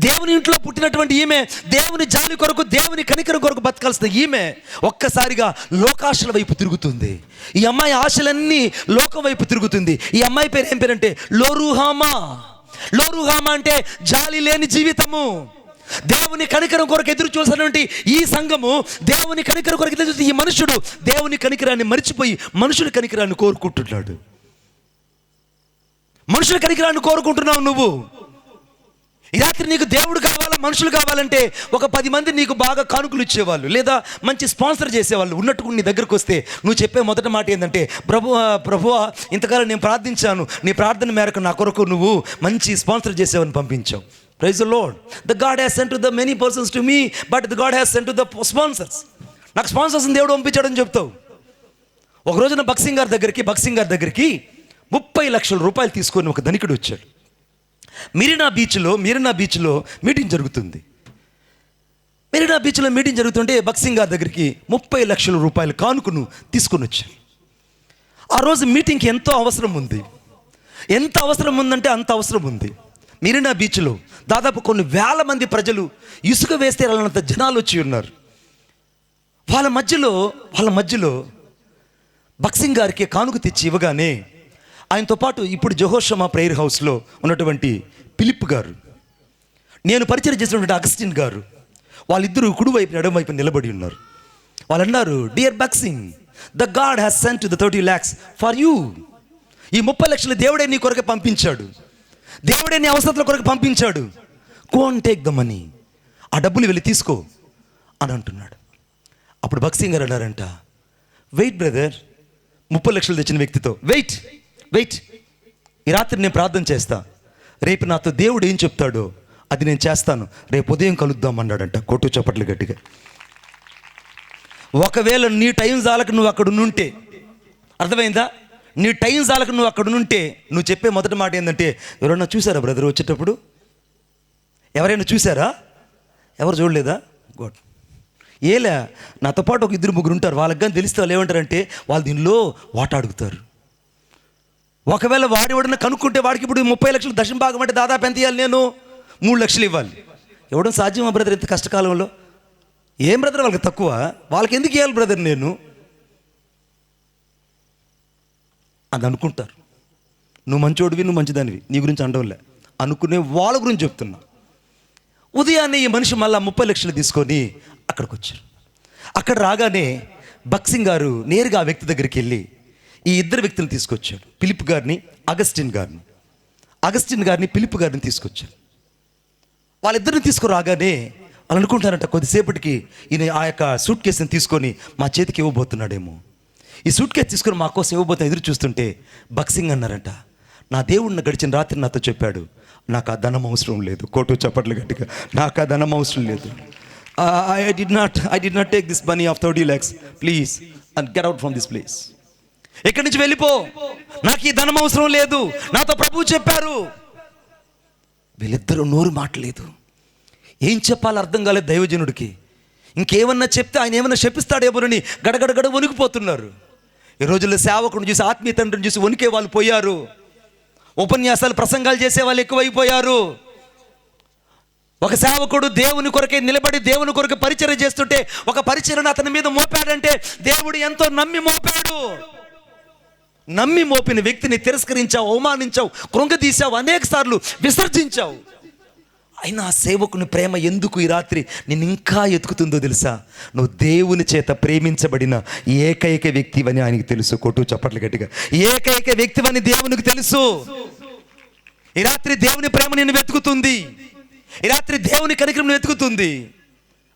S1: దేవుని ఇంట్లో పుట్టినటువంటి ఈమె దేవుని జాలి కొరకు, దేవుని కనికరం కొరకు బతకాల్సిన ఈమె ఒక్కసారిగా లోకాశల వైపు తిరుగుతుంది. ఈ అమ్మాయి ఆశలన్నీ లోకం వైపు తిరుగుతుంది. ఈ అమ్మాయి పేరు ఏం పేరంటే లోరుహామా. లోరుహామా అంటే జాలి లేని జీవితము. దేవుని కనికరం కొరకు ఎదురు చూసినటువంటి ఈ సంఘము, దేవుని కనికరం కొరకు ఎదురు చూసి ఈ మనుషుడు దేవుని కనికరాన్ని మరిచిపోయి మనుషుల కనికరాన్ని కోరుకుంటున్నాడు. మనుషుల కనికరాన్ని కోరుకుంటున్నావు నువ్వు. ఈ రాత్రి నీకు దేవుడు కావాలా, మనుషులు కావాలంటే ఒక 10 మంది నీకు బాగా కానుకలు ఇచ్చేవాళ్ళు, లేదా మంచి స్పాన్సర్ చేసేవాళ్ళు ఉన్నట్టు నీ దగ్గరకు వస్తే నువ్వు చెప్పే మొదటి మాట ఏంటంటే, ప్రభువా ఇంతకాలం నేను ప్రార్థించాను, నీ ప్రార్థన మేరకు నా కొరకు నువ్వు మంచి స్పాన్సర్ చేసేవని పంపించావు. Praise the Lord. The God has sent to the many persons to me, but the God has sent to the sponsors. నాకు స్పాన్సర్స్ని దేవుడు పంపించాడని చెప్తావు. ఒక రోజున బక్సింగ్ గారి దగ్గరికి 30 లక్షల రూపాయలు తీసుకొని ఒక ధనికుడు వచ్చాడు. మెరీనా బీచ్లో మీటింగ్ జరుగుతుంది. మెరీనా బీచ్లో మీటింగ్ జరుగుతుంటే బక్సింగ్ గారి దగ్గరికి 30 లక్షల రూపాయల కానుకను తీసుకొని వచ్చారు. ఆ రోజు మీటింగ్కి ఎంతో అవసరం ఉంది. ఎంత అవసరం ఉందంటే అంత అవసరం ఉంది. మెరీనా బీచ్లో దాదాపు కొన్ని వేల మంది ప్రజలు, ఇసుక వేస్తే వెళ్ళినంత జనాలు వచ్చి ఉన్నారు. వాళ్ళ మధ్యలో బక్సింగ్ గారికి కానుక తెచ్చి ఇవ్వగానే ఆయనతో పాటు ఇప్పుడు జెహోషమా ప్రేయర్ హౌస్లో ఉన్నటువంటి ఫిలిప్ గారు, నేను పరిచయం చేసినటువంటి అగస్టిన్ గారు, వాళ్ళిద్దరూ కుడివైపు ఎడమవైపు నిలబడి ఉన్నారు. వాళ్ళు అన్నారు, డియర్ బక్సింగ్, the God has sent the 30 lakhs for you. ఈ 30 లక్షలు దేవుడే నీ కొరకు పంపించాడు, దేవుడే నీ అవసరాల కొరకు పంపించాడు. Go and take the money, ఆ డబ్బులు వెళ్ళి తీసుకో అని అంటున్నాడు. అప్పుడు బక్సింగ్ గారు అన్నారంట, వెయిట్ బ్రదర్, 30 లక్షలు తెచ్చిన వ్యక్తితో వెయిట్. ఈ రాత్రి నేను ప్రార్థన చేస్తా, రేపు నాతో దేవుడు ఏం చెప్తాడో అది నేను చేస్తాను, రేపు ఉదయం కలుద్దాం అన్నాడంట. కొట్టు చప్పట్లు గట్టిగా. ఒకవేళ నీ టైం జాలకు నువ్వు అక్కడ ఉంటే, అర్థమైందా? నీ టైం జాలకు నువ్వు అక్కడ ఉంటే నువ్వు చెప్పే మొదటి మాట ఏంటంటే, ఎవరైనా చూసారా బ్రదర్ వచ్చేటప్పుడు? ఎవరైనా చూసారా? ఎవరు చూడలేదా? గుడ్. ఏలే, నాతో పాటు ఒక 2-3 ఉంటారు, వాళ్ళకి కానీ తెలిస్తే వాళ్ళు ఏమంటారంటే వాళ్ళు దీనిలో వాట అడుగుతారు. ఒకవేళ వాడు ఎవడన్నా కనుక్కుంటే వాడికి ఇప్పుడు 30 లక్షలు దశమ భాగం అంటే దాదాపు ఎంత ఇవ్వాలి? నేను 3 లక్షలు ఇవ్వాలి. ఇవ్వడం సాధ్యమా బ్రదర్ ఇంత కష్టకాలంలో? ఏం బ్రదర్ వాళ్ళకి తక్కువ? వాళ్ళకి ఎందుకు ఇవ్వాలి బ్రదర్ నేను అది అనుకుంటారు. నువ్వు మంచోడివి, నువ్వు మంచిదానివి, నీ గురించి అండవులే అనుకునే వాళ్ళ గురించి చెప్తున్నా. ఉదయాన్నే ఈ మనిషి మళ్ళీ 30 లక్షలు తీసుకొని అక్కడికి వచ్చారు. అక్కడ రాగానే బక్సింగ్ గారు నేరుగా ఆ వ్యక్తి దగ్గరికి వెళ్ళి ఈ 2 వ్యక్తులను తీసుకొచ్చాడు. ఫిలిప్ గారిని, అగస్టిన్ గారిని ఫిలిప్ గారిని తీసుకొచ్చాడు. వాళ్ళిద్దరిని తీసుకురాగానే వాళ్ళు అనుకుంటారంట, కొద్దిసేపటికి ఈయన ఆ యొక్క సూట్ కేసుని తీసుకొని మా చేతికి ఇవ్వబోతున్నాడేమో. ఈ సూట్ కేసు తీసుకొని మా కోసం ఇవ్వబోతున్నా ఎదురు చూస్తుంటే బక్సింగ్ అన్నారంట, నా దేవుడిని గడిచిన రాత్రి నాతో చెప్పాడు, నాకు ఆ ధనం అవసరం లేదు. కోటు చప్పట్లు గట్టిగా, నాకు ఆ ధనం అవసరం లేదు. I did not take this money of 30 lakhs. Please, and get out from this place. ఇక్కడి నుంచి వెళ్ళిపో, నాకు ఈ ధనం అవసరం లేదు, నాతో ప్రభువు చెప్పారు. వీళ్ళిద్దరూ నోరు మాటలేదు. ఏం చెప్పాలో అర్థం కాలేదు దైవజనుడికి. ఇంకేమన్నా చెప్తే ఆయన ఏమన్నా శపిస్తాడేమోనని గడగడగడ వణికిపోతున్నారు. ఈ రోజుల్లో సేవకుడిని చూసి, ఆత్మీయ తండ్రిని చూసి వణికే వాళ్ళు పోయారు. ఉపన్యాసాలు ప్రసంగాలు చేసే వాళ్ళు ఎక్కువైపోయారు. ఒక సేవకుడు దేవుని కొరకే నిలబడి దేవుని కొరకు పరిచర్య చేస్తుంటే ఒక పరిచర్యను అతని మీద మోపాడంటే దేవుడు ఎంతో నమ్మి మోపాడు. నమ్మి మోపిన వ్యక్తిని తిరస్కరించావు, అవమానించావు, కృంగదీశావు, అనేక సార్లు విసర్జించావు. అయినా ఆ సేవకుని ప్రేమ ఎందుకు ఈ రాత్రి నిన్ను ఇంకా ఎతుకుతుందో తెలుసా? నువ్వు దేవుని చేత ప్రేమించబడిన ఏకైక వ్యక్తివని ఆయనకి తెలుసు. కొట్టు చప్పట్లు గట్టిగా, ఏకైక వ్యక్తివని దేవునికి తెలుసు. ఈ రాత్రి దేవుని ప్రేమ నిన్ను వెతుకుతుంది. ఈ రాత్రి దేవుని కనికరం వెతుకుతుంది.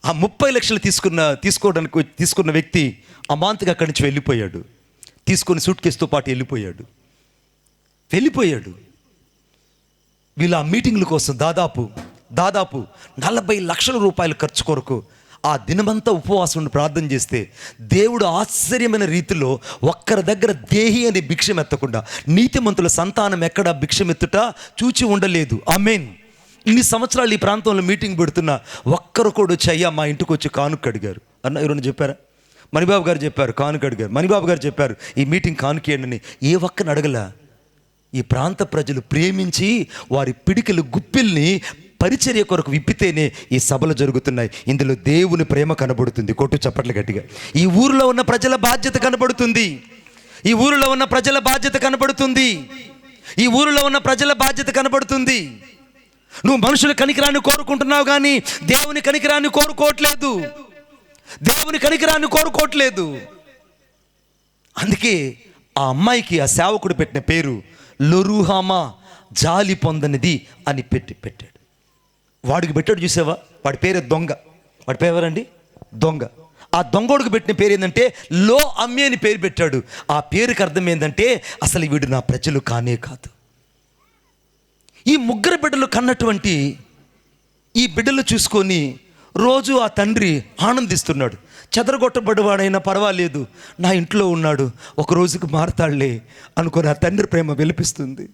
S1: ఆ 30 లక్షలు తీసుకున్న వ్యక్తి అమాంతగా అక్కడి నుంచి వెళ్ళిపోయాడు. తీసుకొని సూట్ కేసుతో పాటు వెళ్ళిపోయాడు. వీళ్ళు ఆ మీటింగ్ల కోసం దాదాపు 40 లక్షల రూపాయల ఖర్చు కొరకు ఆ దినమంతా ఉపవాసం ఉండి ప్రార్థన చేస్తే దేవుడు ఆశ్చర్యమైన రీతిలో ఒక్కరి దగ్గర దేహి అనే భిక్షం ఎత్తకుండా నీతిమంతుల సంతానం ఎక్కడ భిక్షమెత్తుట చూచి ఉండలేదు. ఆమేన్. ఇన్ని సంవత్సరాలు ఈ ప్రాంతంలో మీటింగ్ పెడుతున్నా ఒక్కరు కూడా వచ్చి, అయ్యా మా ఇంటికి వచ్చి కానుక అడిగారు అన్న. ఎవరైనా చెప్పారా? మణిబాబు గారు చెప్పారు కానుక అడిగారు. మణిబాబు గారు చెప్పారు ఈ మీటింగ్ కానుకేయండి అని. ఏ ఒక్కరిని అడగలా. ఈ ప్రాంత ప్రజలు ప్రేమించి వారి పిడికిలు గుప్పిల్ని పరిచర్య కొరకు విప్పితేనే ఈ సభలు జరుగుతున్నాయి. ఇందులో దేవుని ప్రేమ కనబడుతుంది. కొట్టు చప్పట్లు గట్టిగా. ఈ ఊరిలో ఉన్న ప్రజల బాధ్యత కనబడుతుంది. ఈ ఊరిలో ఉన్న ప్రజల బాధ్యత కనబడుతుంది. ఈ ఊరిలో ఉన్న ప్రజల బాధ్యత కనబడుతుంది. నువ్వు మనుషుల కనికరాన్ని కోరుకుంటున్నావు కానీ దేవుని కనికరాన్ని కోరుకోవట్లేదు. దేవుని కనికరాన్ని కోరుకోవట్లేదు. అందుకే ఆ అమ్మాయికి ఆ సేవకుడు పెట్టిన పేరు లొరుహామా, జాలి పొందనిది అని పెట్టాడు. వాడికి పెట్టాడు చూసావా, వాడి పేరే దొంగ. వాడి పేరు ఎవరండి? దొంగ. ఆ దొంగోడికి పెట్టిన పేరు ఏంటంటే లో అమ్మి అని పేరు పెట్టాడు. ఆ పేరుకి అర్థం ఏంటంటే అసలు వీడు నా ప్రజలు కానే కాదు. ఈ 3 బిడ్డలు కన్నటువంటి ఈ బిడ్డలు చూసుకొని రోజు ఆ తండ్రి ఆనందిస్తున్నాడు. చెదరగొట్టబడివాడైనా పర్వాలేదు, నా ఇంట్లో ఉన్నాడు, ఒక రోజుకి మారతాడులే అనుకుని ఆ తండ్రి ప్రేమ వెలిపిస్తుంది.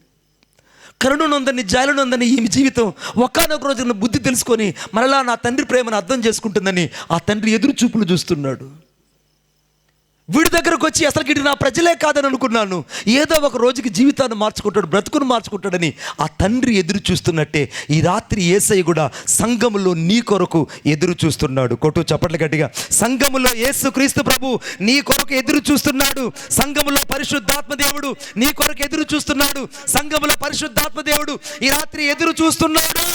S1: కరుణనందని, జాలనందని ఈ జీవితం ఒక్కనొక రోజున బుద్ధి తెలుసుకొని మరలా నా తండ్రి ప్రేమను అర్థం చేసుకుంటుందని ఆ తండ్రి ఎదురు చూపులు చూస్తున్నాడు. వీడి దగ్గరకు వచ్చి అసలు వీడు నా ప్రజలే కాదని అనుకున్నాను, ఏదో ఒక రోజుకి జీవితాన్ని మార్చుకుంటాడు, బ్రతుకును మార్చుకుంటాడని ఆ తండ్రి ఎదురు చూస్తున్నట్టే ఈ రాత్రి యేసయ్య కూడా సంఘములో నీ కొరకు ఎదురు చూస్తున్నాడు. కొట్టు చప్పట్లు గట్టిగా. సంఘములో యేసుక్రీస్తు ప్రభు నీ కొరకు ఎదురు చూస్తున్నాడు. సంఘములో పరిశుద్ధాత్మ దేవుడు నీ కొరకు ఎదురు చూస్తున్నాడు. సంఘములో పరిశుద్ధాత్మ దేవుడు ఈ రాత్రి ఎదురు చూస్తున్నాడు.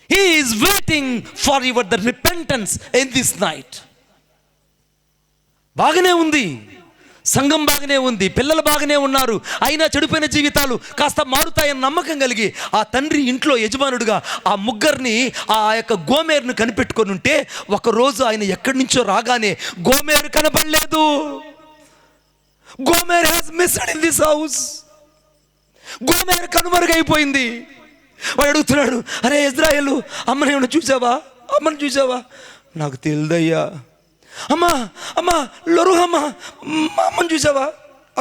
S1: He is waiting for your the repentance in this night. బాగానే ఉంది, సంఘం బాగానే ఉంది, పిల్లలు బాగానే ఉన్నారు, అయినా చెడిపోయిన జీవితాలు కాస్త మారుతాయని నమ్మకం కలిగి ఆ తండ్రి ఇంట్లో యజమానుడిగా ఆ 3 ఆ యొక్క గోమేరును కనిపెట్టుకొని ఉంటే ఒకరోజు ఆయన ఎక్కడి నుంచో రాగానే గోమేరు కనపడలేదు. Gomer has missed in this house. Gomer కనుమరుగైపోయింది. వాడు అడుగుతున్నాడు, అరే ఇజ్రాయేలు, అమ్మని ఏమన్నా చూసావా? అమ్మని చూసావా? నాకు తెలియదయ్యా. అమ్మా లొరుహమ్మా, అమ్మని చూసావా?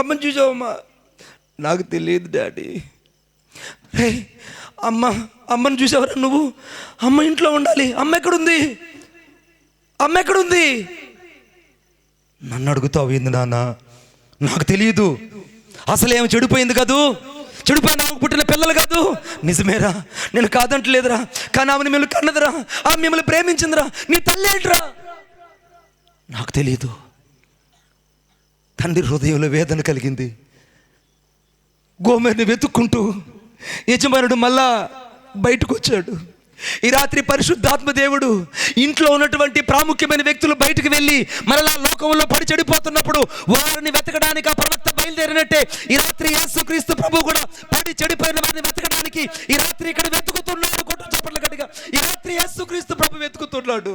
S1: అమ్మని చూసావమ్మా? నాకు తెలియదు డాడీ. రే అమ్మని చూసావరా నువ్వు? అమ్మ ఇంట్లో ఉండాలి. అమ్మ ఎక్కడుంది? నన్ను అడుగుతావు ఏంది నాన్న? నాకు తెలియదు. అసలేమో చెడిపోయింది కదూ, చెడిపోయిన ఆమెకు పుట్టిన పిల్లలు కాదు. నిజమేరా, నేను కాదంటలేదురా, కానీ ఆమెను మిమ్మల్ని కన్నదిరా, ఆమె మిమ్మల్ని ప్రేమించిందిరా, నీ తల్లి ఏంట్రా? నాకు తెలియదు. తండ్రి హృదయంలో వేదన కలిగింది. గోమేరుని వెతుక్కుంటూ యజమానుడు మళ్ళా బయటకు వచ్చాడు. ఈ రాత్రి పరిశుద్ధాత్మ దేవుడు ఇంట్లో ఉన్నటువంటి ప్రాముఖ్యమైన వ్యక్తులు బయటకు వెళ్ళి మరలా లోకంలో పడి చెడిపోతున్నప్పుడు వారిని వెతకడానికి ఆ ప్రవక్త బయలుదేరినట్టే ఈ రాత్రి యేసుక్రీస్తు ప్రభు కూడా పడి చెడిపోయిన వారిని వెతకడానికి ఈ రాత్రి ఇక్కడ వెతుకుతున్నాడు. కొట్టు చప్పట్లు గట్టిగా. ఈ రాత్రి యేసుక్రీస్తు ప్రభు వెతుకుతున్నాడు.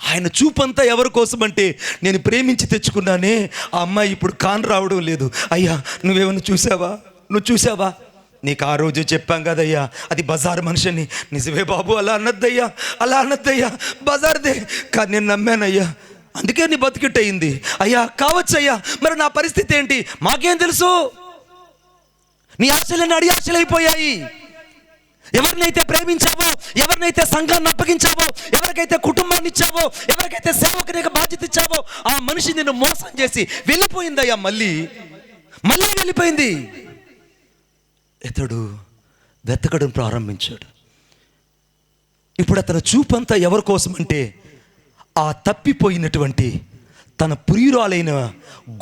S1: ఆయన చూపంతా ఎవరి కోసం అంటే, నేను ప్రేమించి తెచ్చుకున్నానే ఆ అమ్మాయి ఇప్పుడు కాన్ రావడం లేదు. అయ్యా నువ్వేమన్నా చూసావా? నువ్వు చూసావా? నీకు ఆ రోజు చెప్పాం కదయ్యా, అది బజార్ మనిషిని. నిజమే బాబు, అలా అన్నద్దయ్యా బజార్దే. కానీ నేను నమ్మానయ్యా, అందుకే నీ బతికిట్టయింది. అయ్యా కావచ్చయ్యా, మరి నా పరిస్థితి ఏంటి? మాకేం తెలుసు? నీ ఆశలన్నీ అడి ఆశలైపోయాయి. ఎవరినైతే ప్రేమించావో, ఎవరినైతే సంఘాన్ని అప్పగించావో, ఎవరికైతే కుటుంబాన్ని ఇచ్చావో, ఎవరికైతే సేవకునికి బాధ్యత ఇచ్చావో, ఆ మనిషి నిన్ను మోసం చేసి వెళ్ళిపోయిందయ్యా. మళ్ళీ వెళ్ళిపోయింది. ఇతడు వెతకడం ప్రారంభించాడు. ఇప్పుడు అతని చూపంతా ఎవరి కోసం అంటే, ఆ తప్పిపోయినటువంటి తన ప్రియురాలైన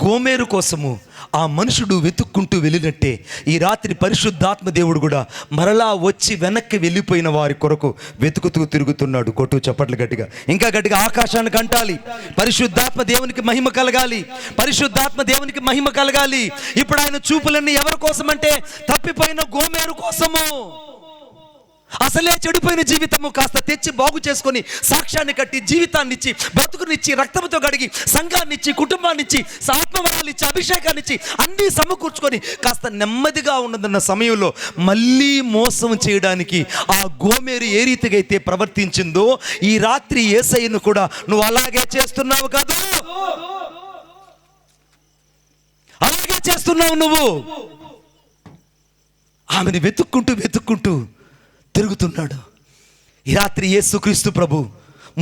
S1: గోమెరు కోసము ఆ మనుషుడు వెతుక్కుంటూ వెళ్ళినట్టే ఈ రాత్రి పరిశుద్ధాత్మ దేవుడు కూడా మరలా వచ్చి వెనక్కి వెళ్ళిపోయిన వారి కొరకు వెతుకుతూ తిరుగుతున్నాడు. కొట్టు చప్పట్లు గట్టిగా, ఇంకా గట్టిగా ఆకాశానికి అంటాలి. పరిశుద్ధాత్మ దేవునికి మహిమ కలగాలి, పరిశుద్ధాత్మ దేవునికి మహిమ కలగాలి. ఇప్పుడు ఆయన చూపులన్నీ ఎవరి కోసం అంటే, తప్పిపోయిన గోమెరు కోసము. అసలే చెడిపోయిన జీవితము కాస్త తెచ్చి బాగు చేసుకొని సాక్ష్యాన్ని కట్టి జీవితాన్నిచ్చి బ్రతుకునిచ్చి రక్తంతో కడిగి సంఘాన్నిచ్చి కుటుంబాన్నిచ్చి ఆత్మవరాలిచ్చి అభిషేకాన్నిచ్చి అన్నీ సమకూర్చుకొని కాస్త నెమ్మదిగా ఉన్నదన్న సమయంలో మళ్ళీ మోసం చేయడానికి ఆ గోమెరు ఏ రీతిగా అయితే ప్రవర్తించిందో ఈ రాత్రి యేసయ్యను కూడా నువ్వు అలాగే చేస్తున్నావు కదా, అలాగే చేస్తున్నావు. నువ్వు ఆమెను వెతుక్కుంటూ తిరుగుతున్నాడు. ఈ రాత్రి యేసుక్రీస్తు ప్రభు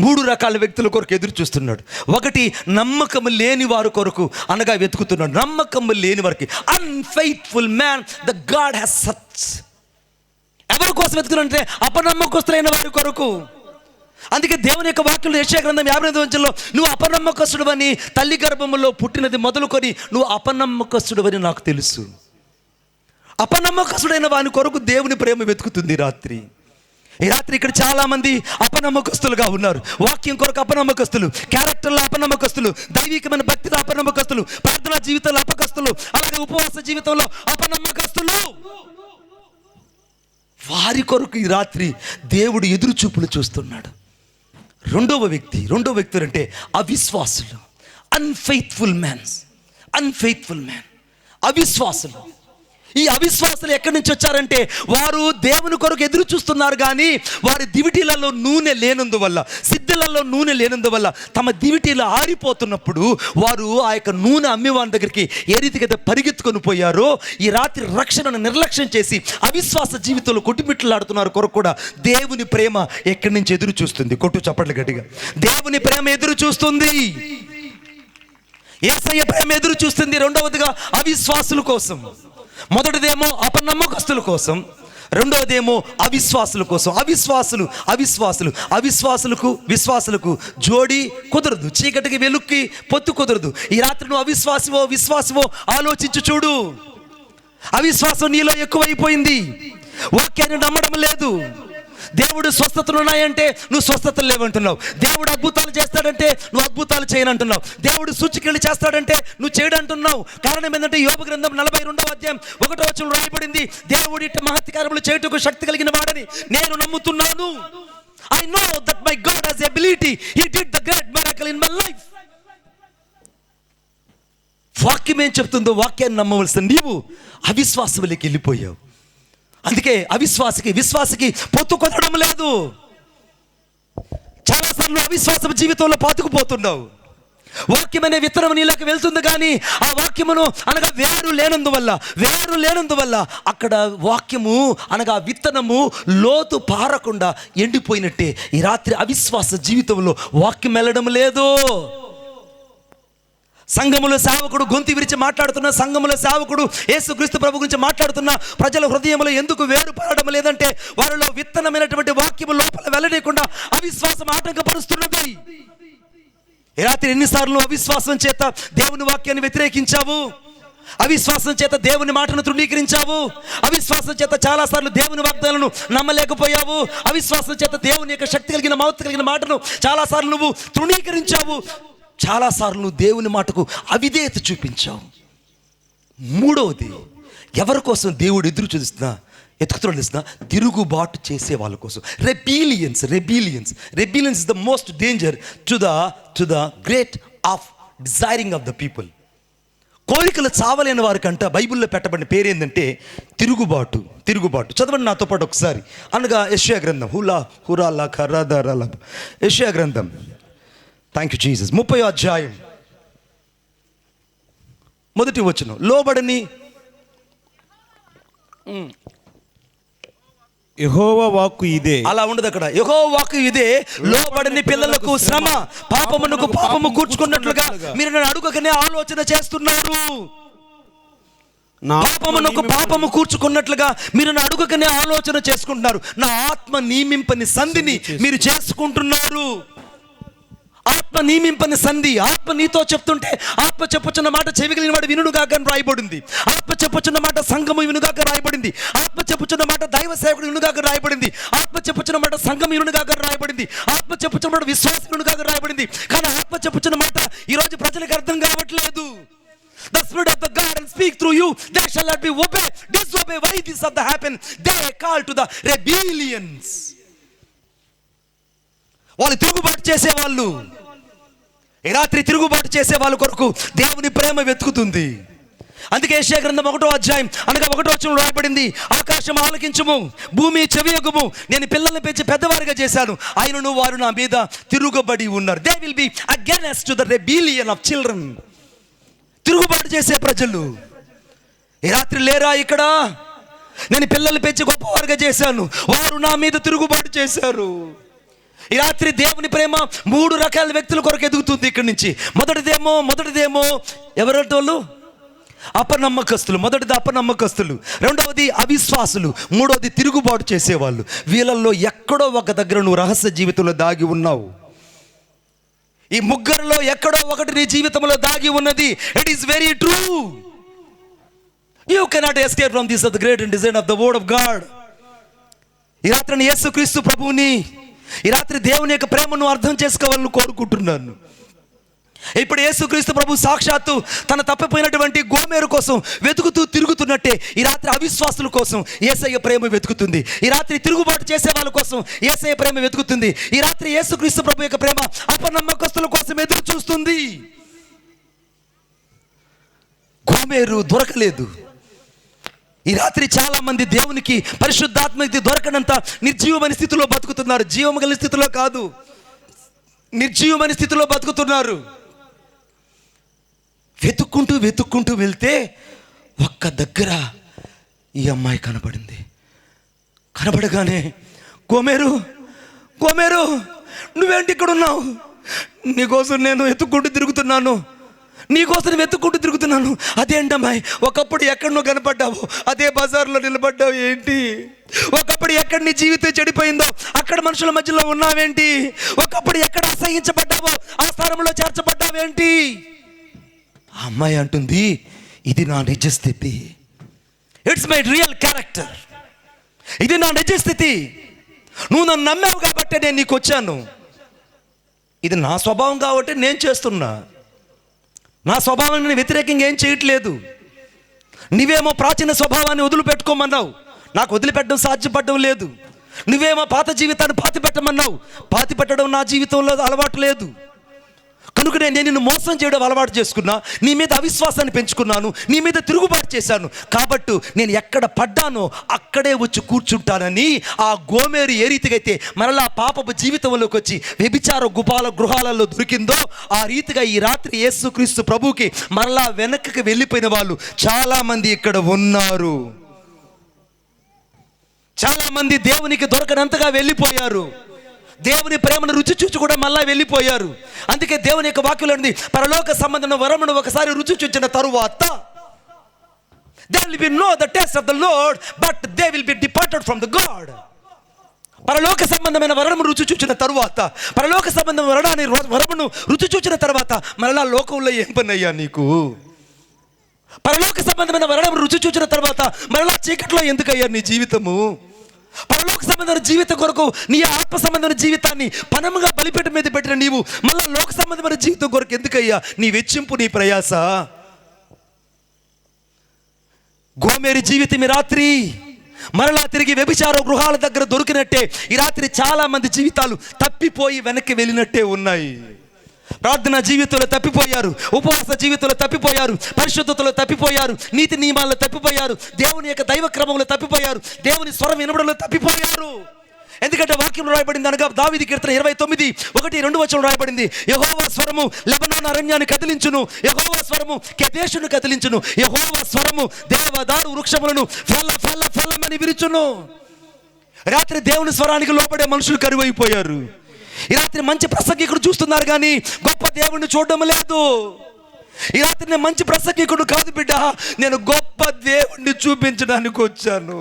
S1: 3 రకాల వ్యక్తుల కొరకు ఎదురు చూస్తున్నాడు. ఒకటి, నమ్మకము లేని వారి కొరకు అనగా వెతుకుతున్నాడు. నమ్మకము లేని వారికి, unfaithful man the God has search. ఎవరి కోసం వెతుకున్నాడంటే, అపనమ్మకస్తులైన వారి కొరకు. అందుకే దేవుని యొక్క వాక్యంలో యెషయా గ్రంథం 58:8లో నువ్వు అపనమ్మకస్తుడు అని, తల్లి గర్భములో పుట్టినది మొదలుకొని నువ్వు అపనమ్మకస్తుడు అని నాకు తెలుసు. అపనమ్మకస్తుడైన వాని కొరకు దేవుని ప్రేమ వెతుకుతుంది రాత్రి. ఈ రాత్రి ఇక్కడ చాలా మంది అపనమ్మకస్తులుగా ఉన్నారు. వాక్యం కొరకు అపనమ్మకస్తులు, క్యారెక్టర్లో అపనమ్మకస్తులు, దైవికమైన భక్తిలో అపనమ్మకస్తులు, ప్రార్థనా జీవితంలో అపకస్తులు, అలాగే ఉపవాస జీవితంలో అపనమ్మకస్తులు. వారి కొరకు ఈ రాత్రి దేవుడు ఎదురు చూపులు చూస్తున్నాడు. రెండవ వ్యక్తి అంటే అవిశ్వాసులు, అన్ఫెయిత్ఫుల్ మ్యాన్. అవిశ్వాసులు. ఈ అవిశ్వాసులు ఎక్కడి నుంచి వచ్చారంటే, వారు దేవుని కొరకు ఎదురు చూస్తున్నారు కానీ వారి దివిటీలలో నూనె లేనందువల్ల, సిద్ధులలో నూనె లేనందువల్ల తమ దివిటీలు ఆరిపోతున్నప్పుడు వారు ఆ యొక్క నూనె అమ్మేవాని దగ్గరికి ఏ రీతికైతే పరిగెత్తుకొని పోయారో ఈ రాత్రి రక్షణను నిర్లక్ష్యం చేసి అవిశ్వాస జీవితంలో కొట్టుమిట్లాడుతున్నారు. కొరకు కూడా దేవుని ప్రేమ ఎక్కడి నుంచి ఎదురు చూస్తుంది? కొట్టు చప్పట్లు గట్టిగా. దేవుని ప్రేమ ఎదురు చూస్తుంది, యేసయ్య ప్రేమ ఎదురు చూస్తుంది. రెండవదిగా అవిశ్వాసుల కోసం. మొదటిదేమో అపనమ్మకస్తుల కోసం, రెండవదేమో అవిశ్వాసుల కోసం. అవిశ్వాసులకు విశ్వాసులకు జోడి కుదరదు. చీకటికి వెలుక్కి పొత్తు కుదరదు. ఈ రాత్రి నువ్వు విశ్వాసివో ఆలోచించు చూడు. అవిశ్వాసం నీలో ఎక్కువైపోయింది. వాక్యాన్ని నమ్మడం లేదు. దేవుడు స్వస్థతలు ఉన్నాయంటే నువ్వు స్వస్థతలు లేవంటున్నావు. దేవుడు అద్భుతాలు చేస్తాడంటే నువ్వు అద్భుతాలు చేయనంటున్నావు. దేవుడు సూచికలు చేస్తాడంటే నువ్వు చేయడంటున్నావు. కారణం ఏంటంటే యోబు గ్రంథం 42:1 రాయబడింది, దేవుడు ఇట్ట మహత్కారములు చేయుటకు శక్తి కలిగిన వాడని నేను నమ్ముతున్నాను. I know that my God has the ability. He did the great miracle in my life. వాక్యం ఏం చెప్తుందో వాక్యాన్ని నమ్మవలసిన నీవు అవిశ్వాసంలోకి వెళ్ళిపోయావు. అందుకే విశ్వాసికి పొత్తు కుదరడం లేదు. చాలాసార్లు అవిశ్వాస జీవితంలో పాతుకుపోతున్నావు. వాక్యమనే విత్తనం నీలోకి వెళ్తుంది కానీ ఆ వాక్యమును అనగా వేరు లేనందువల్ల అక్కడ వాక్యము అనగా విత్తనము లోతు పారకుండా ఎండిపోయినట్టే ఈ రాత్రి అవిశ్వాస జీవితంలో వాక్యం వెళ్ళడం లేదు. సంఘములో సేవకుడు గొంతు విరిచి మాట్లాడుతున్న, సంఘములో సేవకుడు యేసుక్రీస్తు ప్రభు గురించి మాట్లాడుతున్న ప్రజల హృదయంలో ఎందుకు వేరుపడడం లేదంటే వారిలో విత్తనమైనటువంటి వాక్యము లోపల వెళ్ళనీయకుండా అవిశ్వాసం ఆటంకపరుస్తున్నది. ఈ రాత్రి ఎన్నిసార్లు అవిశ్వాసం చేత దేవుని వాక్యాన్ని వ్యతిరేకించావు? అవిశ్వాసం చేత దేవుని మాటను తృణీకరించావు. అవిశ్వాసం చేత చాలాసార్లు దేవుని వాగ్దానాలను నమ్మలేకపోయావు. అవిశ్వాసం చేత దేవుని యొక్క శక్తి కలిగిన మౌత్ కలిగిన మాటను చాలాసార్లు నువ్వు తృణీకరించావు. చాలాసార్లు నువ్వు దేవుని మాటకు అవిధేయత చూపించావు. మూడవది, ఎవరి కోసం దేవుడు ఎదురు చూస్తున్నా ఎత్తుకుతున్నా? తిరుగుబాటు చేసే వాళ్ళ కోసం. Rebellions is the most danger to the great of desiring of the people. కోరికలు చావలేని వారికంట బైబిల్లో పెట్టబడిన పేరు ఏంటంటే తిరుగుబాటు. చదవండి నాతో పాటు ఒకసారి. అనగా యెషయా గ్రంథం యెషయా గ్రంథం, థ్యాంక్ యూ జీసస్, 30వ అధ్యాయం 1వ వచనం. లోబడని
S2: యెహోవా వాక్కు ఇదే.
S1: అలా ఉండదు అక్కడ. యెహోవా వాక్కు ఇదే, లోబడని పిల్లలకు శ్రమ, పాపమునకు పాపము కూర్చుకున్నట్లుగా మీరు నన్ను అడుగకనే ఆలోచన చేస్తున్నారు. పాపమునకు పాపము కూర్చుకున్నట్లుగా మీరు నన్ను అడుగకనే ఆలోచన చేసుకుంటున్నారు. నా ఆత్మ నియమింపని సంధిని మీరు చేసుకుంటున్నారు. ఆత్మ నియమింపని సంధి. ఆత్మ నీతో చెప్తుంటే, ఆత్మ చెప్పుచున్న మాట చెవిగలిగిన వాడు వినుగాక అని రాయబడింది. ఆత్మ చెప్పుచున్న మాట సంఘము వినుగాక రాయబడింది. ఆత్మ చెప్పుచున్న మాట దైవ సేవకుడు వినుగాక రాయబడింది. ఆత్మ చెప్పుచున్న మాట సంఘం వినుగాక రాయబడింది. ఆత్మ చెప్పుచున్న మాట విశ్వాసం వినుగాక రాయబడింది. కానీ ఆత్మ చెప్పుచున్న మాట ఈరోజు ప్రజలకు అర్థం కావట్లేదు. The spirit of the God and speak through you, they shall not be obey, disobey. Why this of the happen? They are called to the rebellions. వాళ్ళు తిరుగుబాటు చేసేవాళ్ళు. ఈ రాత్రి తిరుగుబాటు చేసే వాళ్ళ కొరకు దేవుని ప్రేమ వెతుకుతుంది. అందుకే యెషయా గ్రంథం 1వ అధ్యాయం అనగా 1వ వచనంలో రాయబడింది, ఆకాశం ఆలకించుము, భూమి చెవియొగ్గుము, నేను పిల్లల్ని పెంచి పెద్దవారిగా చేశాను, ఆయనను వారు నా మీద తిరుగుబడి ఉన్నారు. They will be against to the rebellion of children. తిరుగుబాటు చేసే ప్రజలు ఈ రాత్రి లేరా ఇక్కడ? నేను పిల్లల్ని పెంచి గొప్పవారిగా చేశాను, వారు నా మీద తిరుగుబాటు చేశారు. ఈ రాత్రి దేవుని ప్రేమ 3 రకాల వ్యక్తుల కొరకు ఎదుగుతుంది ఇక్కడి నుంచి. మొదటిదేమో ఎవరంటోళ్ళు? అపనమ్మకస్తులు. మొదటిది అపనమ్మకస్తులు, రెండవది అవిశ్వాసులు, మూడవది తిరుగుబాటు చేసేవాళ్ళు. వీళ్ళల్లో ఎక్కడో ఒక దగ్గర నువ్వు రహస్య జీవితంలో దాగి ఉన్నావు. ఈ ముగ్గురులో ఎక్కడో ఒకటి నీ జీవితంలో దాగి ఉన్నది. It is very true. You cannot escape from this of the great and design of the word of God. ఈ రాత్రి యేసుక్రీస్తు ప్రభువుని, ఈ రాత్రి దేవుని యొక్క ప్రేమను అర్థం చేసుకోవాలని కోరుకుంటున్నాను. ఇప్పుడు యేసుక్రీస్తు ప్రభు సాక్షాత్తు తన తప్పిపోయినటువంటి గోమేరు కోసం వెతుకుతూ తిరుగుతున్నట్టే ఈ రాత్రి అవిశ్వాసుల కోసం యేసయ్య ప్రేమ వెతుకుతుంది. ఈ రాత్రి తిరుగుబాటు చేసే వాళ్ళ కోసం యేసయ్య ప్రేమ వెతుకుతుంది. ఈ రాత్రి యేసుక్రీస్తు ప్రభు యొక్క ప్రేమ అపనమ్మకస్తుల కోసం ఎదురు చూస్తుంది. గోమేరు దొరకలేదు. ఈ రాత్రి చాలా మంది దేవునికి పరిశుద్ధాత్మకి దొరకనంత నిర్జీవమైన స్థితిలో బతుకుతున్నారు. జీవం కలిగిన స్థితిలో కాదు, నిర్జీవమైన స్థితిలో బతుకుతున్నారు. వెతుక్కుంటూ వెళ్తే ఒక్క దగ్గర ఈ అమ్మాయి కనబడింది. కనబడగానే గోమేరు నువ్వేంటి ఇక్కడ ఉన్నావు? నీకోసం నేను వెతుక్కుంటూ తిరుగుతున్నాను. అదేంటమ్మాయి, ఒకప్పుడు ఎక్కడ నువ్వు కనపడ్డావు అదే బజార్లో నిలబడ్డావు ఏంటి? ఒకప్పుడు ఎక్కడ నీ జీవితం చెడిపోయిందో అక్కడ మనుషుల మధ్యలో ఉన్నావేంటి? ఒకప్పుడు ఎక్కడ అసహించబడ్డావో ఆ స్థలంలో చేర్చబడ్డావేంటి? ఆ అమ్మాయి అంటుంది, ఇది నా నిజ స్థితి. It's my real character. ఇది నా నిజ స్థితి. నువ్వు నన్ను నమ్మావు కాబట్టి నేను నీకు వచ్చాను. ఇది నా స్వభావం కాబట్టి నేను చేస్తున్నా. నా స్వభావాన్ని నేను వ్యతిరేకంగా ఏం చేయట్లేదు. నువ్వేమో ప్రాచీన స్వభావాన్ని వదిలిపెట్టుకోమన్నావు, నాకు వదిలిపెట్టడం సాధ్యపడడం లేదు. నువ్వేమో పాత జీవితాన్ని పాతి పెట్టమన్నావు, పాతి పెట్టడం నా జీవితంలో అలవాటు లేదు. కనుక నేను నిన్ను మోసం చేయడం అలవాటు చేసుకున్నా, నీ మీద అవిశ్వాసాన్ని పెంచుకున్నాను, నీ మీద తిరుగుబాటు చేశాను. కాబట్టి నేను ఎక్కడ పడ్డానో అక్కడే వచ్చి కూర్చుంటానని ఆ గోమేరు ఏ రీతిగా అయితే మరలా పాపపు జీవితంలోకి వచ్చి వ్యభిచార గృహాలలో దొరికిందో ఆ రీతిగా ఈ రాత్రి యేసుక్రీస్తు ప్రభువుకి మరలా వెనక్కి వెళ్ళిపోయిన వాళ్ళు చాలామంది ఇక్కడ ఉన్నారు. చాలామంది దేవునికి దొరకనంతగా వెళ్ళిపోయారు. దేవుని ప్రేమను రుచి చూచి కూడా మళ్ళా వెళ్ళిపోయారు. అందుకే దేవుని యొక్క వాక్యంలో ఉంది, పరలోక సంబంధమైన వరమును ఒకసారి రుచి చూచిన తరువాత they will be know the taste of the Lord but they will be departed from the God. పరలోక సంబంధమైన వరము రుచి చూచిన తరువాత, పరలోక సంబంధమైన వరమును రుచి చూచిన తర్వాత మరలా లోకంలో ఏం పని అయ్యా నీకు? పరలోక సంబంధమైన మరణం రుచి చూచిన తర్వాత మరలా చీకట్లో ఎందుకయ్యా నీ జీవితము? పరలోక సంబంధమైన జీవితం కొరకు నీ ఆత్మ సంబంధమైన జీవితాన్ని పనముగా బలిపీఠం మీద పెట్టిన నీవు మళ్ళా లోక సంబంధమైన జీవితం కొరకు ఎందుకయ్యా నీ వెచ్చింపు, నీ ప్రయాస? గోమేరి జీవితం ఈ రాత్రి మరలా తిరిగి వ్యభిచార గృహాల దగ్గర దొరికినట్టే ఈ రాత్రి చాలా మంది జీవితాలు తప్పిపోయి వెనక్కి వెళ్ళినట్టే ఉన్నాయి. ప్రార్థన జీవితంలో తప్పిపోయారు, ఉపవాస జీవితంలో తప్పిపోయారు, పరిశుద్ధతలో తప్పిపోయారు, నీతి నియమాల్లో తప్పిపోయారు, దేవుని యొక్క దైవ క్రమంలో తప్పిపోయారు, దేవుని స్వరం వినబడంలో తప్పిపోయారు. ఎందుకంటే వాక్యం రాయబడింది అనగా దావీదు కీర్తన 29:1-2 రాయబడింది, యెహోవా స్వరము లెబనోను అరణ్యాన్ని కదిలించును, యెహోవా స్వరము కెదేషును కదిలించును, యెహోవా స్వరము దేవదారు వృక్షములను ఫలమని విరుచును. రాత్రి దేవుని స్వరానికి లోపడే మనుషులు కరువైపోయారు. ఈ రాత్రి మంచి ప్రసంగికుడు చూస్తున్నారు కానీ గొప్ప దేవుణ్ణి చూడడం లేదు. ఈ రాత్రి నేను మంచి ప్రసంగికుడు కాదు బిడ్డ, నేను గొప్ప దేవుణ్ణి చూపించడానికి వచ్చాను.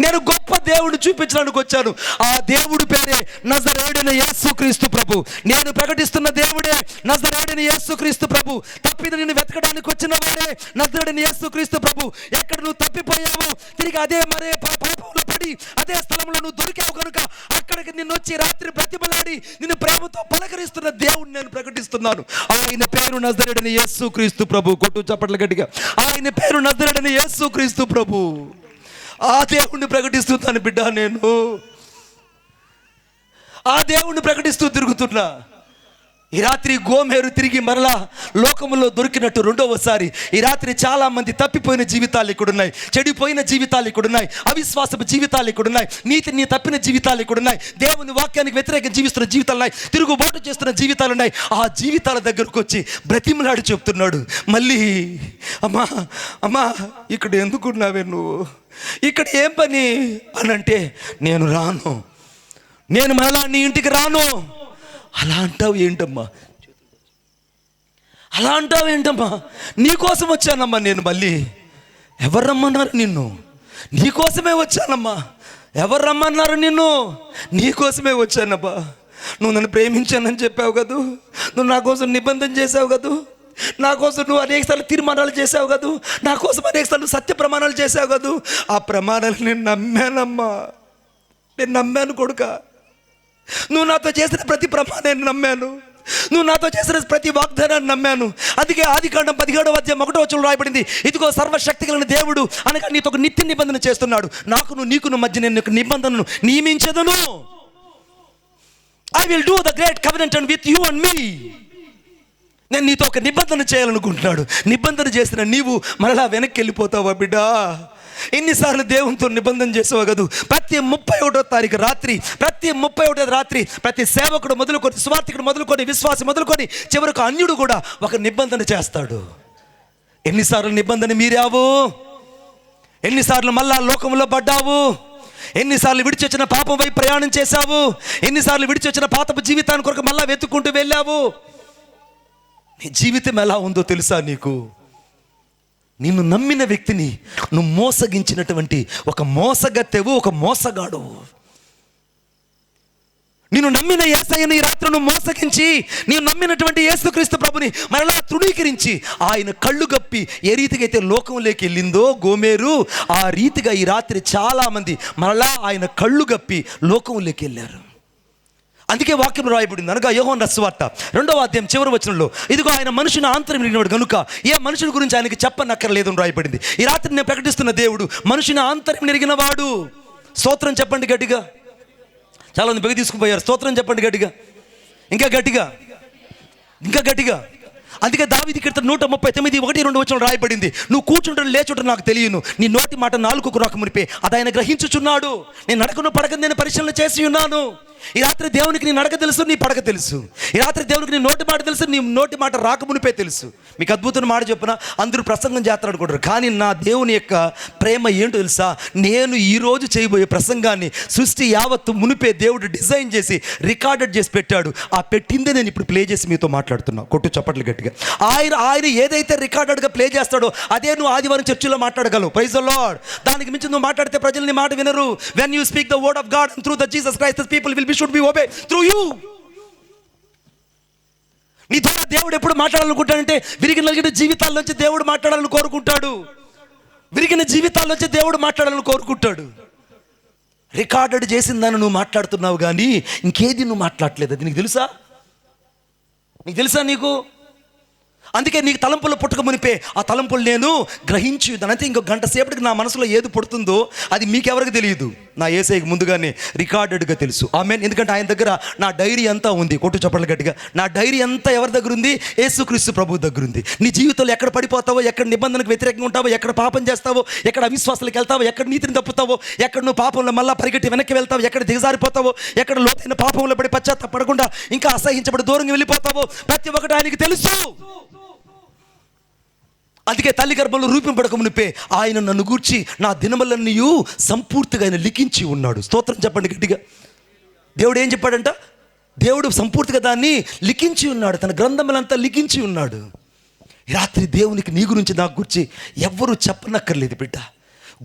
S1: నేను గొప్ప దేవుడిని చూపించడానికి వచ్చాను. ఆ దేవుడి పేరే నజరేయుడైన యేసుక్రీస్తు ప్రభు. నేను ప్రకటిస్తున్న దేవుడే నజరేయుడైన యేసుక్రీస్తు ప్రభు. తప్పిన నిన్ను వెతకడానికి వచ్చిన వాడే నజరేయుడైన యేసుక్రీస్తు ప్రభు. ఎక్కడ నువ్వు తప్పిపోయావు, తిరిగి అదే మరే పాపంలో పడి అదే స్థలంలో నువ్వు దొరికావు కనుక అక్కడికి నిన్ను వచ్చి రాత్రి ప్రతిమలాడి నిన్ను ప్రేమతో పలకరిస్తున్న దేవుడిని నేను ప్రకటిస్తున్నాను. ఆయన పేరు నజరేయుడైన యేసుక్రీస్తు ప్రభు. కొట్టు చప్పట్లు గట్టిగా. ఆయన పేరు నజరేయుడైన యేసుక్రీస్తు ప్రభు. ఆ దేవుణ్ణి ప్రకటిస్తున్నాను బిడ్డ, నేను ఆ దేవుణ్ణి ప్రకటిస్తూ తిరుగుతున్నా. ఈ రాత్రి గోమేరు తిరిగి మరలా లోకములో దొరికినట్టు రెండవసారి ఈ రాత్రి చాలా మంది తప్పిపోయిన జీవితాలు ఇక్కడున్నాయి, చెడిపోయిన జీవితాలు ఇక్కడున్నాయి, అవిశ్వాసపు జీవితాలు ఇక్కడున్నాయి, నీతిని తప్పిన జీవితాలు ఇక్కడున్నాయి, దేవుని వాక్యానికి వ్యతిరేకంగా జీవిస్తున్న జీవితాలు ఉన్నాయి, తిరుగుబాటు చేస్తున్న జీవితాలు ఉన్నాయి. ఆ జీవితాల దగ్గరకు వచ్చి బ్రతిమలాడి చెప్తున్నాడు మళ్ళీ, అమ్మా అమ్మా ఇక్కడ ఎందుకున్నావే నువ్వు, ఇక్కడ ఏం పని అని అంటే, నేను రాను, నేను మరలా నీ ఇంటికి రాను. అలా అంటావు ఏంటమ్మా, అలా అంటావు ఏంటమ్మా? నీకోసం వచ్చానమ్మా నేను. మళ్ళీ ఎవరు రమ్మన్నారు నిన్ను? నీకోసమే వచ్చానమ్మా. ఎవరు రమ్మన్నారు నిన్ను? నీకోసమే వచ్చానమ్మా. నువ్వు నన్ను ప్రేమించానని చెప్పావు కదూ, నువ్వు నా కోసం నిబంధన చేసావు కదూ, నా కోసం నువ్వు అనేకసార్లు తీర్మానాలు చేసావు కదూ, నా కోసం అనేకసార్లు సత్య ప్రమాణాలు చేసావు కదూ. ఆ ప్రమాణాలు నేను నమ్మానమ్మా, నేను నమ్మాను కొడుక. నువ్వు నాతో చేసిన ప్రతి ప్రమాణాన్ని నమ్మాను, నువ్వు నాతో చేసిన ప్రతి వాగ్దానాన్ని నమ్మాను. అందుకే ఆదికాండం 17:1 రాయబడింది, ఇదిగో సర్వశక్తి కలిగిన దేవుడు అనగా నీతో ఒక నిత్య నిబంధన చేస్తున్నాడు, నాకును నీకును మధ్య నేను ఒక నిబంధనను నియమించదను. I will do the great covenant with you and me. నేను నీతో ఒక నిబంధన చేయాలనుకుంటున్నాడు. నిబంధన చేసిన నీవు మరలా వెనక్కి వెళ్ళిపోతావా బిడ్డా? ఎన్నిసార్లు దేవునితో నిబంధన చేసావు కదూ. ప్రతి 31వ తారీఖు రాత్రి, ప్రతి 31వ రాత్రి ప్రతి సేవకుడు మొదలుకొని, స్వార్థికుడు మొదలుకొని, విశ్వాసి మొదలుకొని, చివరకు అన్యుడు కూడా ఒక నిబంధన చేస్తాడు. ఎన్నిసార్లు నిబంధన మీరావు, ఎన్నిసార్లు మళ్ళా లోకంలో పడ్డావు, ఎన్నిసార్లు విడిచి వచ్చిన పాపం వైపు ప్రయాణం చేశావు, ఎన్నిసార్లు విడిచి వచ్చిన పాపపు జీవితాన్ని కొరకు మళ్ళా వెతుక్కుంటూ వెళ్ళావు. నీ జీవితం ఎలా ఉందో తెలుసా నీకు? నిన్ను నమ్మిన వ్యక్తిని నువ్వు మోసగించినటువంటి ఒక మోసగత్తెవు, ఒక మోసగాడు. నిన్ను నమ్మిన యేసయ్యను ఈ రాత్రి నువ్వు మోసగించి, నీవు నమ్మినటువంటి యేసుక్రీస్తు ప్రభుని మరలా తృణీకరించి, ఆయన కళ్ళు గప్పి ఏ రీతిగా అయితే లోకంలోకి వెళ్ళిందో గోమేరు, ఆ రీతిగా ఈ రాత్రి చాలామంది మరలా ఆయన కళ్ళు గప్పి లోకంలోకి వెళ్ళారు. అందుకే వాక్యం రాయబడింది అనగా యోహాను సువార్త 2వ అధ్యాయం చివరి వచనంలో, ఇదిగో ఆయన మనుషుని ఆంతర్యం ఎరిగినవాడు కనుక ఏ మనుషుని గురించి ఆయనకి చెప్పనక్కర్లేదు అని రాయబడింది. ఈ రాత్రి నేను ప్రకటిస్తున్న దేవుడు మనుషుని ఆంతర్యం ఎరిగిన వాడు. స్తోత్రం చెప్పండి గట్టిగా. చాలా మంది బెగ తీసుకుపోయారు. స్తోత్రం చెప్పండి గట్టిగా, ఇంకా గట్టిగా, ఇంకా గట్టిగా. అందుకే దావీదు కీర్తన 139:1-2 రాయబడింది, నువ్వు కూర్చుంటాను లేచుంటాను నాకు తెలియను, నీ నోటి మాట నాలుకకు రాక మునిపే అది ఆయన గ్రహించుచున్నాడు. నేను నడకను పడకను నేను పరిశీలన చేసి ఉన్నాను. ఈ రాత్రి దేవునికి నీ నడక తెలుసు, నీ పడక తెలుసు. ఈ రాత్రి దేవునికి నీ నోటి మాట తెలుసు, నీ నోటి మాట రాకమునిపే తెలుసు. మీకు అద్భుతమైన మాట చెప్పిన అందరూ ప్రసంగం చేస్తారు అనుకుంటారు, కానీ నా దేవుని యొక్క ప్రేమ ఏంటో తెలుసా? నేను ఈరోజు చేయబోయే ప్రసంగాన్ని సృష్టి యావత్తు మునిపే దేవుడు డిజైన్ చేసి రికార్డెడ్ చేసి పెట్టాడు. ఆ పెట్టిందే నేను ఇప్పుడు ప్లే చేసి మీతో మాట్లాడుతున్నా. కొట్టు చప్పట్లు గట్టిగా. ఆయన ఏదైతే రికార్డెడ్గా ప్లే చేస్తాడో అదే నువ్వు ఆదివారం చర్చిలో మాట్లాడగలవు. Praise the lord. దానికి మించి నువ్వు మాట్లాడితే ప్రజలు నీ మాట వినరు. When you speak the word of God through the Jesus Christ, people will should be obeyed through you. నీ ద్వారా దేవుడు ఎప్పుడు మాట్లాడాలనుకుంటాడంటే విరిగి నలిగిన జీవితాల్లోంచి దేవుడు మాట్లాడాలని కోరుకుంటాడు. విరిగిన జీవితాల్లోంచి దేవుడు మాట్లాడాలని కోరుకుంటాడు. రికార్డెడ్ చేసిన దాన్ని నువ్వు మాట్లాడుతున్నావు కానీ ఇంకేది నువ్వు మాట్లాడలేదు. అది నీకు తెలుసా? నీకు అందుకే నీకు తలంపులు పుట్టక మునిపే ఆ తలంపులు నేను గ్రహించి దానంతే ఇంకో గంట సేపటికి నా మనసులో ఏది పుడుతుందో అది మీకెవరికి తెలియదు. నా యేసయ్యకి ముందుగానే రికార్డెడ్గా తెలుసు. ఆమేన్. ఎందుకంటే ఆయన దగ్గర నా డైరీ అంతా ఉంది. కొట్టు చప్పట్లు గట్టిగా. నా డైరీ అంతా ఎవరి దగ్గర ఉంది? యేసుక్రీస్తు ప్రభువు దగ్గర ఉంది. నీ జీవితంలో ఎక్కడ పడిపోతావో, ఎక్కడ నిబంధనకు వ్యతిరేకంగా ఉంటావో, ఎక్కడ పాపం చేస్తావో, ఎక్కడ అవిశ్వాసాలకు వెళ్తావో, ఎక్కడ నీతిని తప్పుతావో, ఎక్కడ నువ్వు పాపంలో మళ్ళా పరిగెట్టి వెనక్కి వెళ్తావో, ఎక్కడ దిగజారిపోతావో, ఎక్కడ లోతైన పాపంలో పడి పశ్చాత్తాపడకుండా ఇంకా అసహించబడి దూరంగా వెళ్ళిపోతావో ప్రతి ఒక్కటి ఆయనకి తెలుసు. అందుకే తల్లి గర్భంలో రూపింపడక మునిపే ఆయన నన్ను గూర్చి నా దినములన్నీ సంపూర్తిగా ఆయన లిఖించి ఉన్నాడు. స్తోత్రం చెప్పండి గట్టిగా. దేవుడు ఏం చెప్పాడంట? దేవుడు సంపూర్తిగా దాన్ని లిఖించి ఉన్నాడు. తన గ్రంథములంతా లిఖించి ఉన్నాడు. ఈ రాత్రి దేవునికి నీ గురించి నాకు గురించి ఎవ్వరూ చెప్పనక్కర్లేదు బిడ్డ.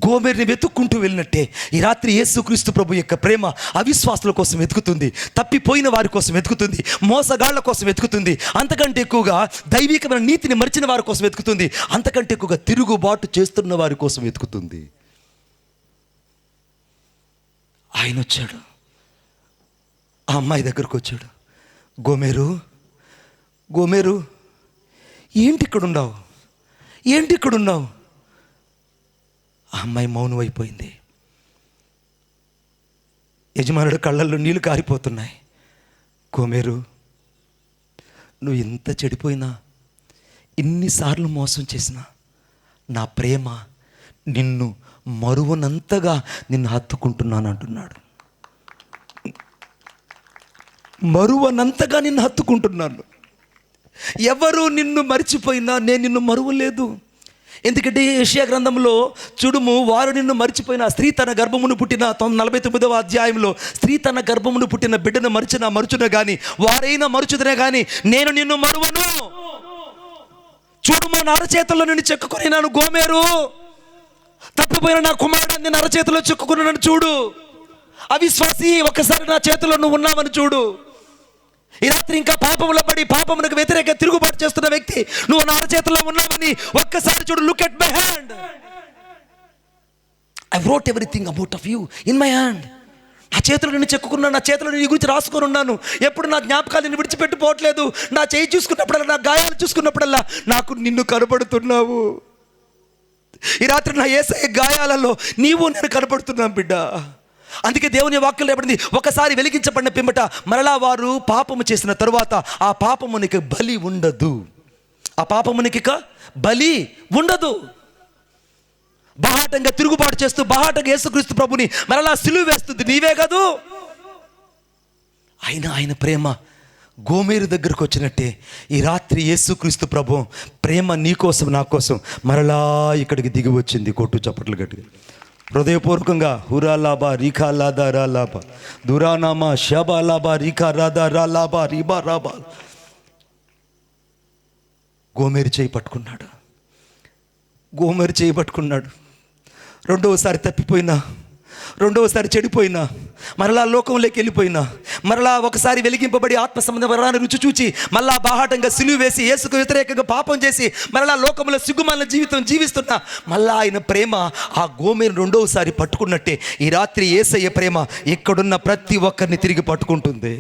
S1: గోమెరుని వెతుక్కుంటూ వెళ్ళినట్టే ఈ రాత్రి యేసుక్రీస్తు ప్రభు యొక్క ప్రేమ అవిశ్వాసుల కోసం వెతుకుతుంది, తప్పిపోయిన వారి కోసం వెతుకుతుంది, మోసగాళ్ల కోసం వెతుకుతుంది, అంతకంటే ఎక్కువగా దైవికమైన నీతిని మరిచిన వారి కోసం వెతుకుతుంది, అంతకంటే ఎక్కువగా తిరుగుబాటు చేస్తున్న వారి కోసం వెతుకుతుంది. ఆయన వచ్చాడు, ఆ అమ్మాయి దగ్గరకు వచ్చాడు. గోమెరు ఏంటి ఇక్కడున్నావు? ఆ అమ్మాయి మౌనం అయిపోయింది. యజమానుడు కళ్ళల్లో నీళ్లు కారిపోతున్నాయి. గోమెరు, నువ్వు ఎంత చెడిపోయినా, ఇన్నిసార్లు మోసం చేసినా నా ప్రేమ నిన్ను మరువనంతగా నిన్ను హత్తుకుంటున్నాను అంటున్నాడు. మరువనంతగా నిన్ను హత్తుకుంటున్నాను. ఎవరు నిన్ను మరిచిపోయినా నేను నిన్ను మరువలేదు. ఎందుకంటే యెషయా గ్రంథంలో చూడుము, వారు నిన్ను మరిచిపోయిన స్త్రీ తన గర్భమును పుట్టిన 49వ అధ్యాయంలో స్త్రీ తన గర్భమును పుట్టిన బిడ్డను మరుచున కానీ వారైనా మరుచుదనే కానీ నేను నిన్ను మరువను. చూడుము, నా అరచేతుల్లో నిన్ను చెక్కుకొని నాను. గోమెరు, తప్పిపోయిన నా కుమారుడు నేను అరచేతిలో చెక్కుకున్నాను చూడు. అవిశ్వాసి, ఒక్కసారి నా చేతిలో నువ్వు ఉన్నావని చూడు. ఈ రాత్రి ఇంకా పాపంలో పడి పాపమునకు వ్యతిరేకంగా తిరుగుబాటు చేస్తున్న వ్యక్తి, నువ్వు నా చేతిలో ఉన్నావని ఒక్కసారి చూడు. Look at my hand. I wrote everything about of you in my hand. నా చేతిలో నిన్ను చెక్కుకున్నాను, నా చేతిలో నీ గురించి రాసుకొని ఉన్నాను. ఎప్పుడు నా జ్ఞాపకాలు నిన్ను విడిచిపెట్టిపోవట్లేదు. నా చేయి చూసుకున్నప్పుడల్లా, నా గాయాలు చూసుకున్నప్పుడల్లా నాకు నిన్ను కనబడుతున్నావు. ఈ రాత్రి నా యేసయ్య గాయాలలో నీవు నేను కనబడుతున్నాం బిడ్డ. అందుకే దేవుని వాక్యం ఏపడింది, ఒకసారి వెలిగించబడిన పిమ్మట మరలా వారు పాపము చేసిన తరువాత ఆ పాపమునికి బలి ఉండదు. బాహాటంగా తిరుగుబాటు చేస్తూ బాహాటంగా యేసుక్రీస్తు ప్రభుని మరలా సిలువ వేస్తుంది నీవే కాదు. ఆయన ప్రేమ గోమెరు దగ్గరకు వచ్చినట్టే ఈ రాత్రి యేసుక్రీస్తు ప్రభు ప్రేమ నీ కోసం నా కోసం మరలా ఇక్కడికి దిగి వచ్చింది. కొట్టు చప్పట్లు గట్టిగా హృదయపూర్వకంగా. హురా లాభా రీఖా లాదా రా లాభా దురానామా షబా లాభా రీఖా రాదా రా లాభా రీబా రాబా. గోమెరు చేయి పట్టుకున్నాడు. రెండవసారి తప్పిపోయినా, రెండవసారి చెడిపోయినా, మరలా లోకంలోకి వెళ్ళిపోయినా, మరలా ఒకసారి వెలిగింపబడి ఆత్మ సంబంధ వరాన్ని రుచి చూచి మరలా బాహాటంగా సిలువ వేసి యేసుకు వ్యతిరేకంగా పాపం చేసి మరలా లోకంలో సిగ్గుమాలిన జీవితం జీవిస్తున్నా మళ్ళా ఆయన ప్రేమ ఆ గోమెరు రెండవసారి పట్టుకున్నట్టే ఈ రాత్రి యేసయ్య ప్రేమ ఇక్కడున్న ప్రతి ఒక్కరిని తిరిగి పట్టుకుంటుంది.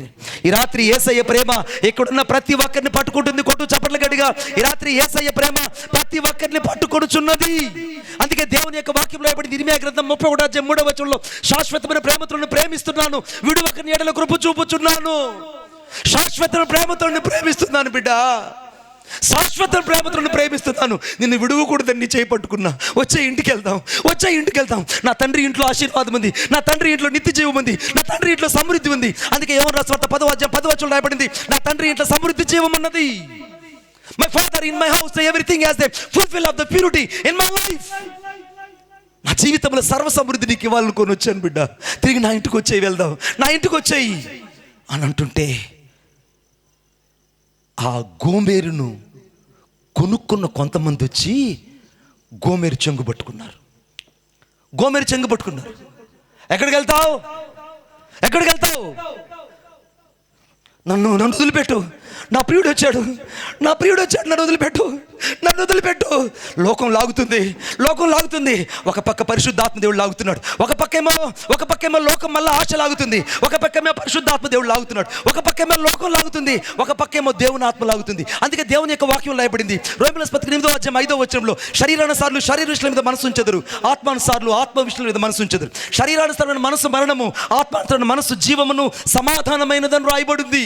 S1: ఈ రాత్రి యేసయ్య ప్రేమ ఇక్కడున్న ప్రతి ఒక్కరిని పట్టుకుంటుంది. కొట్టు చప్పట్లు గట్టిగా. ఈ రాత్రి యేసయ్య ప్రేమ ప్రతి ఒక్కరిని పట్టుకొనుచున్నది. అందుకే దేవుని యొక్క వాక్యంలో ఏబడింది, ఇర్మీయా గ్రంథం 31:3 శాశ్వతమైన ప్రేమతో ప్రేమిస్తున్నాను, విడువకని ఎడల కృప చూపుచున్నాను. శాశ్వతమైన ప్రేమతో ప్రేమిస్తున్నాను బిడ్డ, శాశ్వత ప్రేమతో ప్రేమిస్తున్నాను. నిన్ను విడువకూడదని నీ చేయి పట్టుకున్నా. వచ్చే ఇంటికి వెళ్తాం. నా తండ్రి ఇంట్లో ఆశీర్వాదం ఉంది, నా తండ్రి ఇంట్లో నిత్య జీవం ఉంది, నా తండ్రి ఇంట్లో సమృద్ధి ఉంది. అందుకే యోహాను రాసిన సువార్త 10వ రాయబడింది, నా తండ్రి ఇంట్లో సమృద్ధి జీవం ఉన్నది. My father in my house everything has the fulfill of the purity in my life. నా జీవితంలో సర్వ సమృద్ధి నీకు ఇవ్వాలనుకొని వచ్చాను బిడ్డ. తిరిగి నా ఇంటికి వెళ్దాం, నా ఇంటికి వచ్చేయి అని అంటుంటే ఆ గోమెరును కొనుక్కున్న కొంతమంది వచ్చి గోమెరు చెంగు పట్టుకున్నారు. ఎక్కడికి వెళ్తావు? నన్ను వదిలిపెట్టు, నా ప్రియుడు వచ్చాడు, నన్ను వదిలిపెట్టు. లోకం లాగుతుంది. ఒక పక్క పరిశుద్ధాత్మ దేవుడు లాగుతున్నాడు, ఒక పక్కేమో లోకం మళ్ళీ ఆశ లాగుతుంది, ఒక పక్కేమో పరిశుద్ధాత్మ దేవుడు లాగుతున్నాడు, ఒక పక్కేమో లోకం లాగుతుంది, ఒక పక్కేమో దేవుని ఆత్మ లాగుతుంది. అందుకే దేవుని యొక్క వాక్యం రాయబడింది రోమీయుల పత్రిక 8:5 శరీరానుసారులు శరీర విషయాల మీద మనసు ఉంచెదరు, ఆత్మానుసారులు ఆత్మ విషయాల మీద మనసు ఉంచెదరు. శరీరానుసారమైన మనసు మరణము, ఆత్మానుసారమైన మనసు జీవమును సమాధానమైనదని రాయబడింది.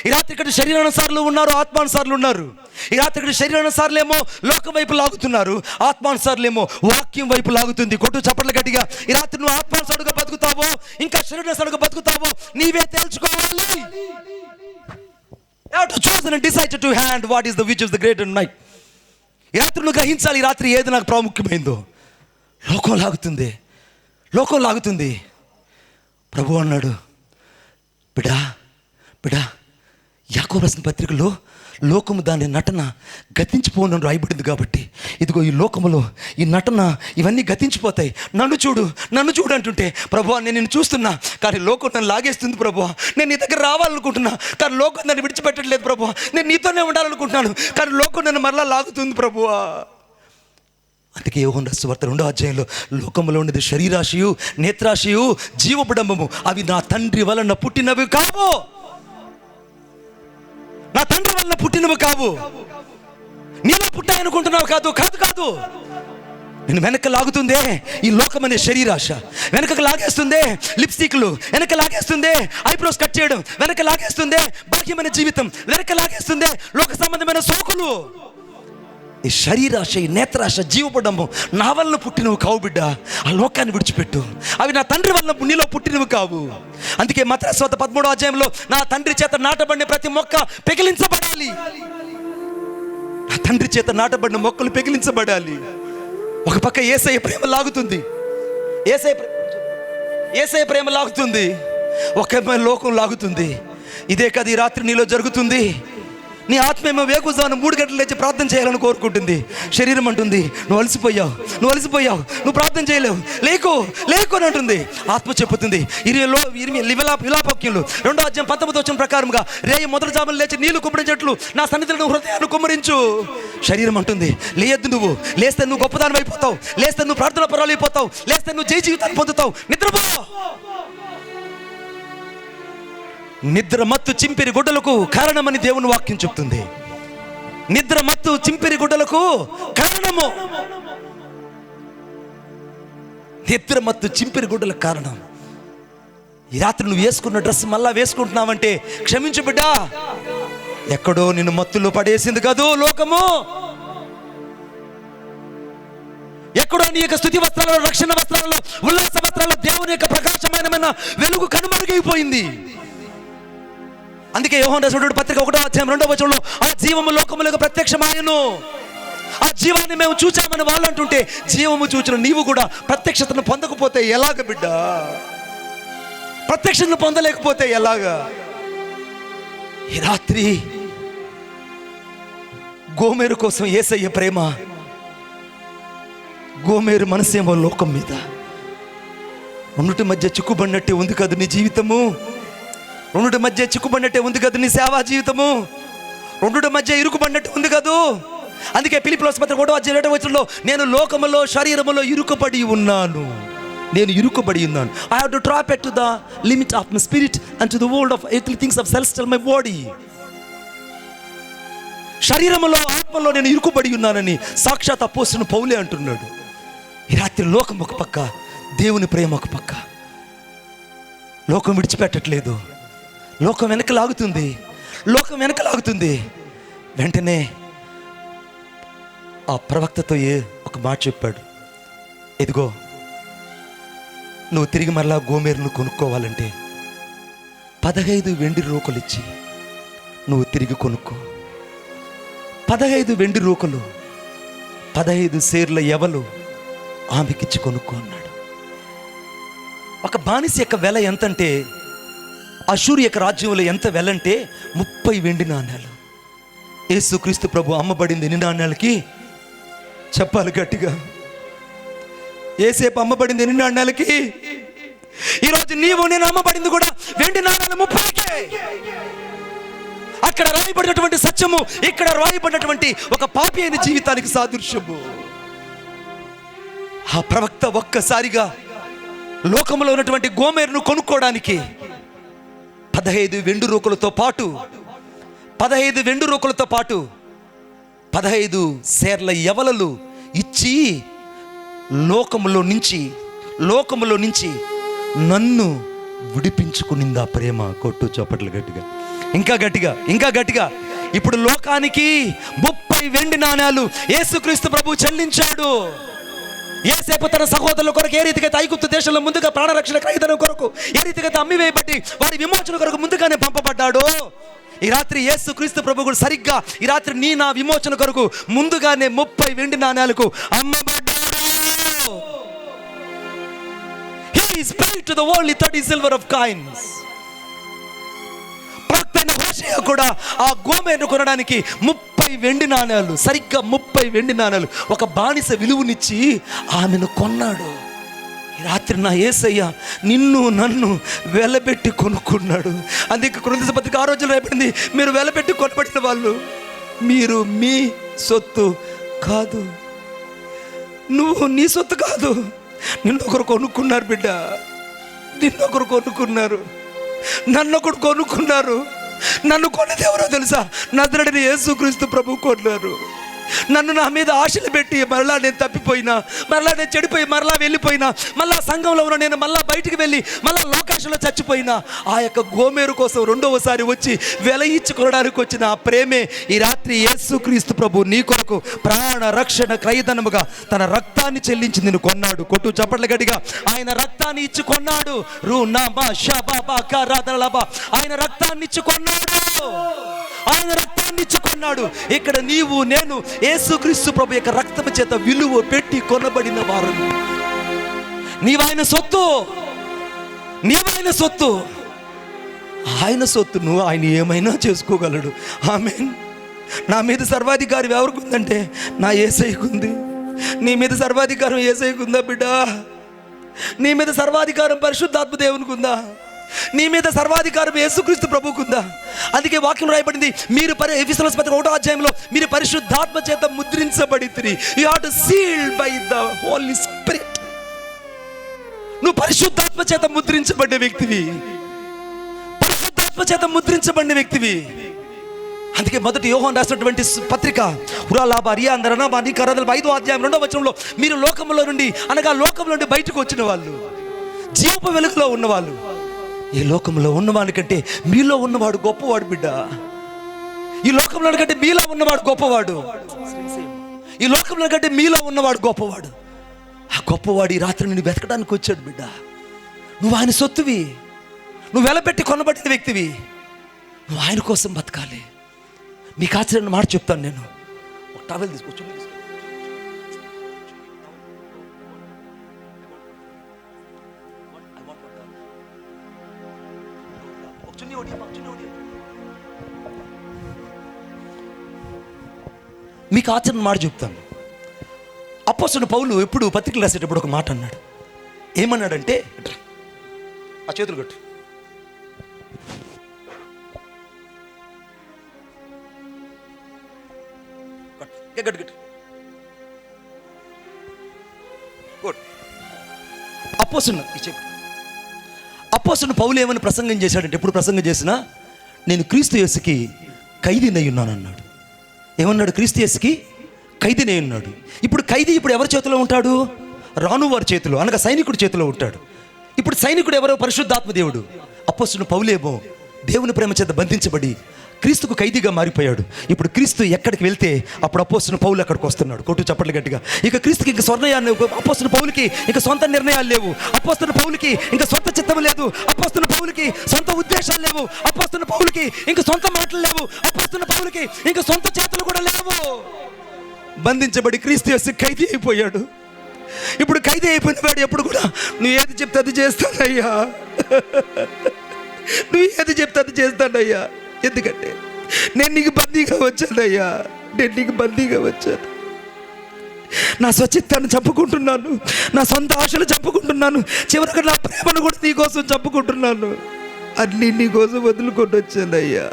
S1: ఈ రాత్రి ఇక్కడ శరీరానుసారులు ఉన్నారు, ఆత్మానుసారులు ఉన్నారు. ఈ రాత్రి ఇక్కడ శరీరానుసారులేమో లోకం వైపు లాగుతున్నారు, ఆత్మానుసారులేమో వాక్యం వైపు లాగుతుంది. కొట్టు చప్పట్లు గట్టిగా. ఈ రాత్రి నువ్వు ఆత్మానుసారుగా బతుకుతావో ఇంకా శరీరానుసారుగా బతుకుతావో నీవే తెలుసుకోవాలి. You have to choose and decide to hand what is the which is the greater night. ఈ రాత్రి నువ్వు గ్రహించాలి, ఈ రాత్రి ఏది నాకు ప్రాముఖ్యమైందో. లోకం లాగుతుంది. ప్రభు అన్నాడు, బిడా యాకోబు రాసిన పత్రికలో లోకము దాని నటన గతించిపోనని రాయబడింది కాబట్టి, ఇదిగో ఈ లోకములో ఈ నటన ఇవన్నీ గతించిపోతాయి. నన్ను చూడు అంటుంటే, ప్రభువా నేను నిన్ను చూస్తున్నా కానీ లోకం నన్ను లాగేస్తుంది ప్రభువా. నేను నీ దగ్గర రావాలనుకుంటున్నా కానీ లోకం నన్ను విడిచిపెట్టట్లేదు ప్రభువా. నేను నీతోనే ఉండాలనుకుంటున్నాను కానీ లోకం నన్ను మరలా లాగుతుంది ప్రభువా. అందుకే యోహాను సువార్త 2వ లోకంలో ఉండేది శరీరాశయు, నేత్రాశయు, జీవబడంబము అవి నా తండ్రి వలన పుట్టినవి కావు. నా తండ్రి వల్ల పుట్టినవి కావు. నీలో పుట్టాయనుకుంటున్నావు కాదు. నేను వెనక లాగుతుందే ఈ లోకం అనే శరీరాశ, వెనకకు లాగేస్తుందే లిప్స్టిక్లు, వెనక లాగేస్తుందే ఐబ్రోస్ కట్ చేయడం, వెనక లాగేస్తుందే బాహ్యమైన జీవితం, వెనక లాగేస్తుందే లోక సంబంధమైన సోకులు. ఈ శరీరాశ, ఈ నేత్రాశ, జీవపడము నా వల్ల పుట్టినవి కావు బిడ్డ. ఆ లోకాన్ని విడిచిపెట్టు. అవి నా తండ్రి వల్ల నీలో పుట్టినవి కావు. అందుకే మత్తయి 13వ నా తండ్రి చేత నాటబడిన ప్రతి మొక్క పెకిలించబడాలి. నా తండ్రి చేత నాటబడిన మొక్కలు పెకిలించబడాలి. ఒక పక్క యేసయ్య ప్రేమ లాగుతుంది, యేసయ్య ప్రేమ లాగుతుంది, ఒక లోకం లాగుతుంది. ఇదే కదా ఈ రాత్రి నీలో జరుగుతుంది. నీ ఆత్మేమో వేకుజాను 3 గంటలు లేచి ప్రార్థన చేయాలని కోరుకుంటుంది. శరీరం అంటుంది నువ్వు అలసిపోయావు, నువ్వు ప్రార్థన చేయలేవు, లేకు అని అంటుంది. ఆత్మ చెప్పుతుంది విలాపవాక్యంలో 2:19 ప్రకారంగా, రేయి మొదటి జామున లేచి నీళ్లు కుమ్మరించట్లు నా సన్నిధిలో హృదయాన్ని కుమ్మరించు. శరీరం అంటుంది లేయద్దు, నువ్వు లేస్తే నువ్వు గొప్పదానం అయిపోతావు, లేస్తే నువ్వు ప్రార్థన పరాలు అయిపోతావు, లేస్తే నువ్వు జయ జీవితాన్ని పొందుతావు. నిద్రపో. నిద్ర మత్తు చింపిరి గుడ్డలకు కారణమని దేవుని వాక్యం చెప్తుంది. నిద్ర మత్తు చింపిరి గుడ్డలకు కారణము, నిద్ర మత్తు చింపిరి గుడ్డలకు కారణం. ఈ రాత్రి నువ్వు వేసుకున్న డ్రెస్ మళ్ళా వేసుకుంటున్నావంటే క్షమించు బిడ్డా, ఎక్కడో నిన్ను మత్తులో పడేసింది కాదు లోకము. ఎక్కడో నీ యొక్క స్తుతి వస్త్రాలలో, రక్షణ వస్త్రాలలో, ఉల్లాస వస్త్రాలలో దేవుని యొక్క ప్రకాశమైన వెలుగు కనుమరుగైపోయింది. అందుకే యోహాను రాసిన పత్రిక 1:2 ఆ జీవము లోకములకు ప్రత్యక్షమాయెను. ఆ జీవాన్ని మేము చూచామని వాళ్ళు అంటుంటే, జీవము చూచిన నీవు కూడా ప్రత్యక్షతను పొందకపోతే ఎలాగ బిడ్డ? ప్రత్యక్షతను పొందలేకపోతే ఎలాగా? ఈ రాత్రి గోమేరు కోసం యేసయ్య ప్రేమ, గోమేరు మనసేమో లోకం మీద. రెండిటి మధ్య చిక్కుబడినట్టే ఉంది కదా నీ జీవితము, రెండిటి మధ్య చిక్కుబడినట్టే ఉంది కదా నీ సేవా జీవితము, రెండిటి మధ్య ఇరుకుబడినట్టు ఉంది కదూ. అందుకే ఫిలిప్పీయుల పత్రిక 1:7 నేను లోకములో శరీరములో ఇరుకుబడి ఉన్నాను. I have to drop it to the limit of my spirit and to the world of earthly things of celestial my body. శరీరములో ఆత్మలో నేను ఇరుకుబడి ఉన్నానని సాక్షాత్ అపోస్తలుడు పౌలే అంటున్నాడు. ఈ రాత్రి లోకం ఒక పక్క, దేవుని ప్రేమ ఒక పక్క. లోకం విడిచిపెట్టట్లేదు, లోకం వెనక లాగుతుంది. వెంటనే ఆ ప్రవక్తతో ఒక మాట చెప్పాడు, ఇదిగో నువ్వు తిరిగి మరలా గోమేరును కొనుక్కోవాలంటే 15 వెండి రూకలు ఇచ్చి నువ్వు తిరిగి కొనుక్కో. 15 వెండి రూకలు, 15 సేర్ల ఎవలు ఆమెకిచ్చి కొనుక్కో అన్నాడు. ఒక బానిస యొక్క వెల ఎంతంటే, అషూరు యొక్క రాజ్యంలో ఎంత వెలంటే 30 వెండి నాణ్యాలు. యేసుక్రీస్తు ప్రభు అమ్మబడింది ఎన్ని నాణ్యాలకి? చెప్పాలి గట్టిగా. యేసేపు అమ్మబడింది ఎన్ని నాణ్యాలకి? ఈరోజు నీవు నేను అమ్మబడింది కూడా వెండి నాణ్యాలు 30కే. ఇక్కడ రాయబడినటువంటి సత్యము, ఇక్కడ రాయబడినటువంటి ఒక పాపి అయిన జీవితానికి సాదృశ్యము. ఆ ప్రవక్త ఒక్కసారిగా లోకంలో ఉన్నటువంటి గోమెరును కొనుక్కోవడానికి 15 వెండి రూకలతో పాటు 15 సేర్ల యవలలు ఇచ్చి లోకములో నుంచి నన్ను విడిపించుకునింది ఆ ప్రేమ. కొట్టు చప్పట్లు గట్టిగా, ఇంకా గట్టిగా. ఇప్పుడు లోకానికి 30 వెండి నాణాలు యేసుక్రీస్తు ప్రభు చెల్లించాడు. యేసేపు తన సహోదరుల కొరకు ఏ రీతిగా ఐగుప్తు దేశంలో ముందుగా ప్రాణరక్షణ క్రయధనం కొరకు ఏ రీతిగా అమ్మివేయబట్టి వారి విమోచన కొరకు ముందుగానే పంపబడ్డాడు, ఈ రాత్రి యేసుక్రీస్తు ప్రభు కూడా సరిగ్గా ఈ రాత్రి నీ నా విమోచన కొరకు ముందుగానే 30 వెండి నాణాలకు అమ్మబడ్డాడు. He is paid to the worldly 30 silver of coins. ప్రవక్తైన హోషేయ కూడా ఆ గోమెరును కొనడానికి 30 వెండి నాణాలు, సరిగ్గా 30 వెండి నాణాలు ఒక బానిస విలువనిచ్చి ఆమెను కొన్నాడు. ఈ రాత్రి నా యేసయ్య నిన్ను నన్ను వెలబెట్టి కొనుక్కున్నాడు. అందుకే కొరింథీ పత్రిక 6వ అధ్యాయంలో రాయబడింది, మీరు వెలబెట్టి కొనబడిన వాళ్ళు, మీరు మీ సొత్తు కాదు. నువ్వు నీ సొత్తు కాదు, నిన్నొకరు కొనుక్కున్నారు బిడ్డ, నిన్నొకరు కొనుక్కున్నారు, నన్నొకరు కొనుక్కున్నారు. నన్ను కొన్నది ఎవరో తెలుసా? నజరేయుడైన యేసుక్రీస్తు ప్రభు కొన్నారు. నన్ను నా మీద ఆశలు పెట్టి మరలా నేను తప్పిపోయినా, మరలా నేను చెడిపోయి మరలా వెళ్ళిపోయినా, మళ్ళా సంఘంలో ఉన్న నేను మళ్ళా బయటికి వెళ్ళి మళ్ళా లోకాశలో చచ్చిపోయినా, ఆ యొక్క గోమెరు కోసం రెండవసారి వచ్చి వెల ఇచ్చి కొనడానికి వచ్చిన ఆ ప్రేమే ఈ రాత్రి యేసుక్రీస్తు ప్రభు నీ కొరకు ప్రాణ రక్షణ క్రయధనముగా తన రక్తాన్ని చెల్లించి నిన్ను కొన్నాడు. కొట్టు చప్పట్ల గట్టిగా. ఆయన రక్తాన్ని ఇచ్చి కొన్నాడు. ఆయన రక్తాన్ని ఇచ్చి కొన్నాడు. ఆయన రక్తాన్ని ఇచ్చి కొన్నాడు. ఇక్కడ నీవు నేను యేసుక్రీస్తు ప్రభు యొక్క రక్తము చేత విలువ పెట్టి కొనబడిన వారు. నీవైన సొత్తు, ఆయన సొత్తును ఆయన ఏమైనా చేసుకోగలడు. ఆమేన్. నా మీద సర్వాధికారి ఎవరికి ఉందంటే నా యేసయ్యకు ఉంది. నీ మీద సర్వాధికారం యేసయ్యకు ఉందా బిడ్డ? నీ మీద సర్వాధికారం పరిశుద్ధాత్మ దేవునికి ఉందా? నీ మీద సర్వాధికారం యేసుక్రీస్తు ప్రభువుకుందా? అందుకే వాక్యం రాయబడింది, మీరు ఎఫెసీయుల పత్రిక 1వ అధ్యాయంలో మీరు పరిశుద్ధాత్మ చేత ముద్రించబడితిరి. You are sealed by the Holy Spirit. నువ్వు పరిశుద్ధాత్మ చేత ముద్రించబడిన వ్యక్తివి, పరిశుద్ధాత్మ చేత ముద్రించబడిన వ్యక్తివి. అందుకే మొదటి యోహాను రాసినటువంటి పత్రిక 5వ అధ్యాయం 2వ వచనంలో మీరు లోకంలో నుండి అనగా లోకంలో నుండి బయటకు వచ్చిన వాళ్ళు, జీవపు వెలుగులో ఉన్నవాళ్ళు. ఈ లోకంలో ఉన్నవాడి కంటే మీలో ఉన్నవాడు గొప్పవాడు బిడ్డ. ఈ లోకంలో కంటే మీలో ఉన్నవాడు గొప్పవాడు. ఈ లోకంలో కంటే మీలో ఉన్నవాడు గొప్పవాడు. ఆ గొప్పవాడు ఈ రాత్రి నిన్ను వెతకడానికి వచ్చాడు బిడ్డ. నువ్వు ఆయన సొత్తువి, నువ్వు వెలపెట్టి కొనబడిన వ్యక్తివి. నువ్వు ఆయన కోసం బతకాలి. మీకు ఆశ్చర్యమైన మాట చెప్తాను నేను. ఒక టవల్ తీసుకోవచ్చు. మీకు ఆచరణ మాట చెప్తాను. అపోస్తలుడు పౌలు ఎప్పుడు పత్రికలు రాసేటప్పుడు ఒక మాట అన్నాడు. ఏమన్నాడంటే, ఆ చేతులు కట్టు, అపోస్తలుడు పౌలు ఏమని ప్రసంగం చేశాడంటే, ఎప్పుడు ప్రసంగం చేసినా నేను క్రీస్తు యేసుకి ఖైదీనై ఉన్నాను అన్నాడు. ఏమన్నాడు? క్రీస్తు యేసుకి ఖైదీనై ఉన్నాడు. ఇప్పుడు ఖైదీ ఇప్పుడు ఎవరి చేతిలో ఉంటాడు? రానువారి చేతిలో, అనగా సైనికుడి చేతిలో ఉంటాడు. ఇప్పుడు సైనికుడు ఎవరో? పరిశుద్ధాత్మ దేవుడు. అపోస్తలుడు పౌలేమో దేవుని ప్రేమ చేత బంధించబడి క్రీస్తుకు ఖైదీగా మారిపోయాడు. ఇప్పుడు క్రీస్తు ఎక్కడికి వెళ్తే అప్పుడు అపోస్తలుడు పౌలు అక్కడికి వస్తున్నాడు. కొట్టు చప్పట్లు గట్టిగా. ఇక క్రీస్తుకి ఇంకా అపోస్తలుడు పౌలుకి ఇంకా సొంత నిర్ణయాలు లేవు. అపోస్తలుడు పౌలుకి ఇంకా సొంత చిత్తం లేదు. అపోస్తలుడు పౌలుకి సొంత ఉద్దేశాలు లేవు. అపోస్తలుడు పౌలుకి ఇంకా సొంత మాటలు లేవు. అపోస్తలుడు పౌలుకి ఇంకా సొంత చేతులు కూడా లేవు. బంధించబడి క్రీస్తు యేసు ఖైదీ అయిపోయాడు. ఇప్పుడు ఖైదీ అయిపోయిన వాడు ఎప్పుడు కూడా నువ్వు ఏది చెప్తే అది చేస్తానయ్యా, నువ్వు ఏది చెప్తే అది చేస్తానయ్యా, ఎందుకంటే నేను నీకు బందీగా వచ్చానయ్యా, నేను నీకు బందీగా వచ్చాను. నా స్వచిత్తాన్ని చంపుకుంటున్నాను, నా సొంత ఆశలు చంపుకుంటున్నాను, చివరికి నా ప్రేమను కూడా నీ కోసం చంపుకుంటున్నాను. అన్నీ నీ కోసం వదులుకొని వచ్చానయ్యా.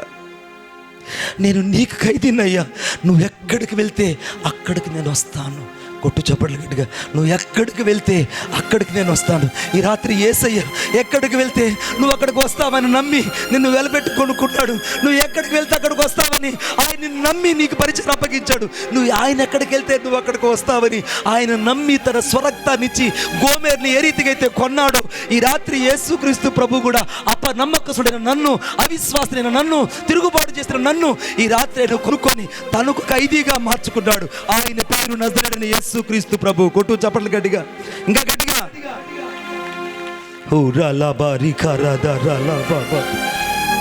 S1: నేను నీకు ఖైదీనయ్యా, నువ్వు ఎక్కడికి వెళ్తే అక్కడికి నేను వస్తాను. కొట్టు చప్పట్లు గట్టిగా. నువ్వు ఎక్కడికి వెళ్తే అక్కడికి నేను వస్తాను. ఈ రాత్రి యేసయ్య ఎక్కడికి వెళ్తే నువ్వు అక్కడికి వస్తావని నమ్మి నిన్ను వెలపెట్టుకొనుకున్నాడు. నువ్వు ఎక్కడికి వెళ్తే అక్కడికి వస్తావని ఆయన నిన్ను నమ్మి నీకు పరిచయం అప్పగించాడు. నువ్వు ఆయన ఎక్కడికి వెళ్తే నువ్వు అక్కడికి వస్తావని ఆయన నమ్మి తన స్వరక్తాన్నిచ్చి గోమెర్ని ఏ రీతిగా అయితే కొన్నాడో, ఈ రాత్రి యేసుక్రీస్తు ప్రభు కూడా అపనమ్మకస్తుడైన నన్ను, అవిశ్వాసమైన నన్ను, తిరుగుబాటు చేసిన నన్ను ఈ రాత్రి ఆయన కొనుక్కొని తనకు ఖైదీగా మార్చుకున్నాడు. ఆయన పేరు నజరేయుడైన యేసుక్రీస్తు ప్రభు. కొట్టు చప్పట్లు గట్టిగా, ఇంకా గట్టిగా.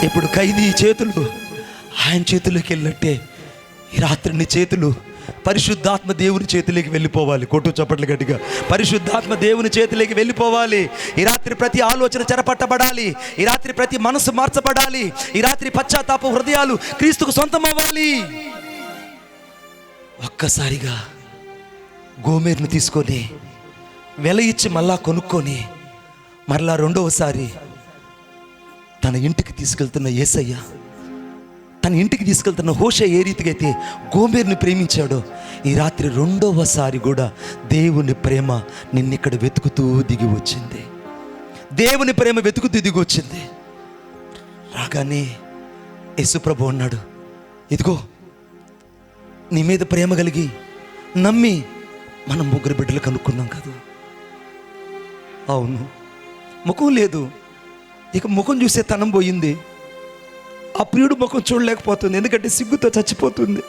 S1: ఇప్పుడు ఖైదీ చేతులు ఆయన చేతుల్లోకి వెళ్ళినట్టే ఈ రాత్రి నీ చేతులు పరిశుద్ధాత్మ దేవుని చేతిలోకి వెళ్ళిపోవాలి. కొట్టు చప్పట్లు గట్టిగా. పరిశుద్ధాత్మ దేవుని చేతిలోకి వెళ్ళిపోవాలి. ఈ రాత్రి ప్రతి ఆలోచన చెరపట్టబడాలి. ఈ రాత్రి ప్రతి మనసు మార్చబడాలి. ఈ రాత్రి పశ్చాత్తాప హృదయాలు క్రీస్తుకు సొంతం అవ్వాలి. ఒక్కసారిగా గోమెర్ను తీసుకొని వెల ఇచ్చి మళ్ళా కొనుక్కొని మరలా రెండవసారి తన ఇంటికి తీసుకెళ్తున్న యేసయ్య, తన ఇంటికి తీసుకెళ్తున్న హోషేయ ఏ రీతిగా అయితే గోమెర్ని ప్రేమించాడో, ఈ రాత్రి రెండవసారి కూడా దేవుని ప్రేమ నిన్నిక్కడ వెతుకుతూ దిగి వచ్చింది. దేవుని ప్రేమ వెతుకుతూ దిగి వచ్చింది. రాగానే యేసుప్రభు అన్నాడు, ఇదిగో నీ మీద ప్రేమ కలిగి నమ్మి మనం 3 బిడ్డలు కనుక్కున్నాం కదా. అవును, ముఖం లేదు, ఇక ముఖం చూసే తనం పోయింది. ఆ ప్రియుడు ముఖం చూడలేకపోతుంది, ఎందుకంటే సిగ్గుతో చచ్చిపోతుంది.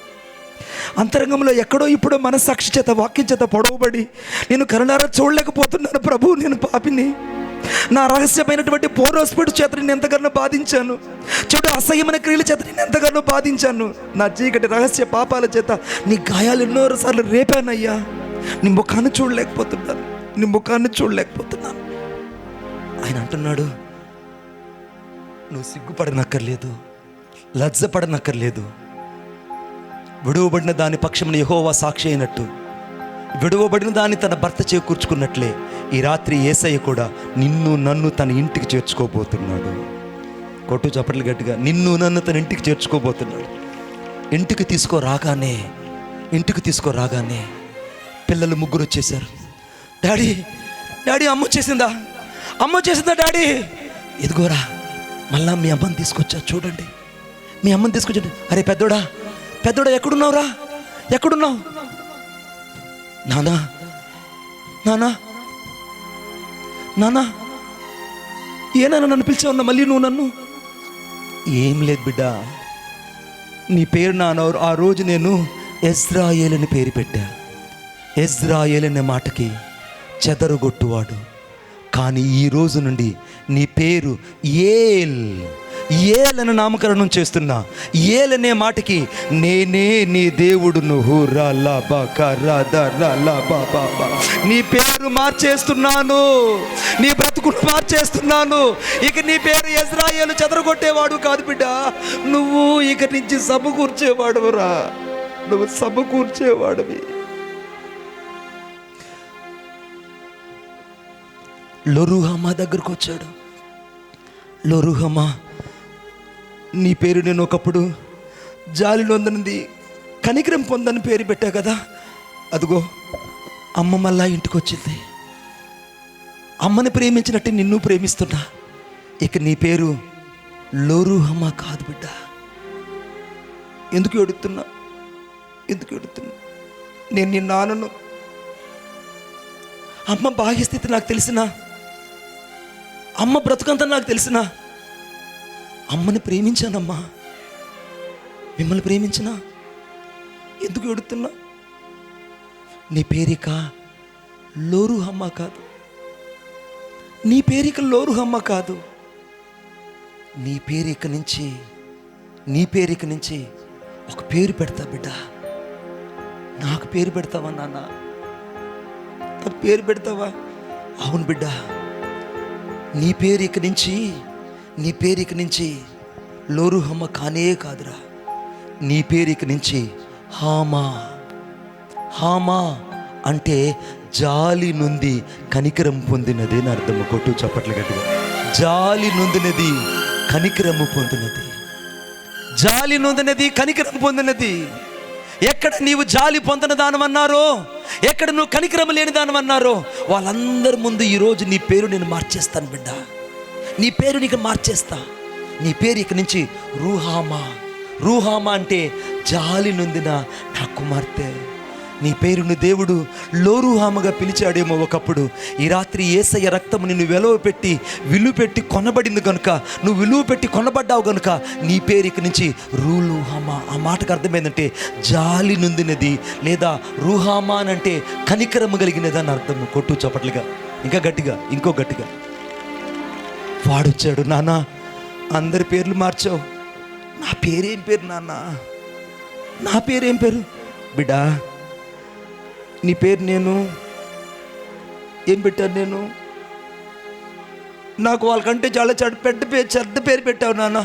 S1: అంతరంగంలో ఎక్కడో ఇప్పుడో మనస్సాక్షి చేత, వాక్యం చేత పొడవబడి నేను కరుణారా చూడలేకపోతున్నాను ప్రభు, నేను పాపిని, నా రహస్యమైనటువంటి పోరోస్పిడ్ చేత నేను ఎంతగానో బాధించాను, చెడు అసహ్యమైన క్రియల చేత నేను ఎంతగానో బాధించాను, నా చీకటి రహస్య పాపాల చేత నీ గాయాలు ఎన్నోసార్లు రేపానయ్యా, నీ ముఖాన్ని చూడలేకపోతున్నాను, నీ ముఖాన్ని చూడలేకపోతున్నాను. ఆయన అంటున్నాడు, నువ్వు సిగ్గుపడనక్కర్లేదు, లజ్జపడనక్కర్లేదు. విడువబడిన దాని పక్షమున యెహోవా సాక్షి అయినట్టు, విడువబడిన దాన్ని తన భర్త చేకూర్చుకున్నట్లే ఈ రాత్రి యేసయ్య కూడా నిన్ను నన్ను తన ఇంటికి చేర్చుకోబోతున్నాడు. కొట్టు చప్పట్లు గట్టిగా. నిన్ను నన్ను తన ఇంటికి చేర్చుకోబోతున్నాడు. ఇంటికి తీసుకురాగానే పిల్లలు 3 వచ్చేసారు. డాడీ డాడీ అమ్మ వచ్చేసిందా డాడీ? ఇదిగోరా మళ్ళా మీ అమ్మని తీసుకొచ్చా, చూడండి మీ అమ్మని తీసుకొచ్చండి. అరే పెద్దోడా ఎక్కడున్నావురా? ఎక్కడున్నావు? నానా ఏనాన్న నన్ను పిలిచావున్నా మళ్ళీ నువ్వు నన్ను? ఏం లేదు బిడ్డ, నీ పేరు నాన్న ఆ రోజు నేను ఇజ్రాయేల్ అని పేరు పెట్టా. ఇజ్రాయేల్ అనే మాటకి చెదరగొట్టువాడు, కానీ ఈ రోజు నుండి నీ పేరు ఏల్ అని నామకరణం చేస్తున్నా. ఏల్ అనే మాటకి నేనే నీ దేవుడును. నీ పేరు మార్చేస్తున్నాను, నీ బ్రతుకును మార్చేస్తున్నాను. ఇక నీ పేరు ఇజ్రాయేలు చెదరగొట్టేవాడు కాదు బిడ్డ, నువ్వు ఇక నుంచి సమకూర్చేవాడురా, నువ్వు సమకూర్చేవాడివి. లోరుహమా దగ్గరకు వచ్చాడు. లోరుహమా, నీ పేరు నేను ఒకప్పుడు జాలి నొందనిది, కనికరం పొందని పేరు పెట్టా కదా, అదిగో అమ్మ మళ్ళా ఇంటికి వచ్చింది. అమ్మని ప్రేమించినట్టు నిన్ను ప్రేమిస్తున్నా. ఇక నీ పేరు లోరుహమా కాదు బిడ్డ. ఎందుకు ఎడుతున్నా? నేను నీ నాన్నను. అమ్మ బాహ్యస్థితి నాకు తెలిసినా, అమ్మ బ్రతుకంతా నాకు తెలిసినా, అమ్మని ప్రేమించానమ్మా, మిమ్మల్ని ప్రేమించినా. ఎందుకు ఎడుతున్నా? నీ పేరిక లోరుహమ్మ కాదు, నీ పేరిక లోరుహమ్మ కాదు. నీ పేరిక నుంచి ఒక పేరు పెడతా బిడ్డ. నాకు పేరు పెడతావా నాన్న? నాకు పేరు పెడతావా? అవును బిడ్డ, నీ పేరిక నుంచి లోరుహమ్మ కానే కాదురా. నీ పేరిక నుంచి హామా అంటే జాలి నొంది కనికరం పొందినది అని అర్థము. కొట్టు చప్పట్లు గట్టిగా. జాలి నొందినది, కనికరము పొందినది. జాలి నొందినది, కనికరం పొందినది. ఎక్కడ నీవు జాలి పొందిన దానమన్నారో, ఎక్కడ నువ్వు కనికరం లేని దానమన్నారో, వాళ్ళందరి ముందు ఈరోజు నీ పేరు నేను మార్చేస్తాను బిడ్డ. నీ పేరు నీకు మార్చేస్తా. నీ పేరు ఇక నుంచి రూహామా. రూహామా అంటే జాలి నొందిన నా కుమార్తె. నీ పేరును దేవుడు లోరుహామగా పిలిచాడేమో ఒకప్పుడు. ఈ రాత్రి యేసయ్య రక్తము నిన్ను విలువ పెట్టి కొనబడింది కనుక, నువ్వు విలువ పెట్టి కొనబడ్డావు కనుక నీ పేరు ఇక నుంచి రూలుహామా. ఆ మాటకు అర్థమైందంటే జాలి నొందినది, లేదా రూహామా అని అంటే కనికరము కలిగినది అని అర్థము. కొట్టు చప్పట్లుగా, ఇంకా గట్టిగా, ఇంకో గట్టిగా. వాడొచ్చాడు, నాన్న అందరి పేర్లు మార్చావు, నా పేరేం పేరు నాన్న, నా పేరేం పేరు? బిడ్డా నీ పేరు నేను ఏం పెట్టాను? నేను నాకు వాళ్ళకంటే చాలా చెడ్డ పేరు పెట్టావు నాన్న.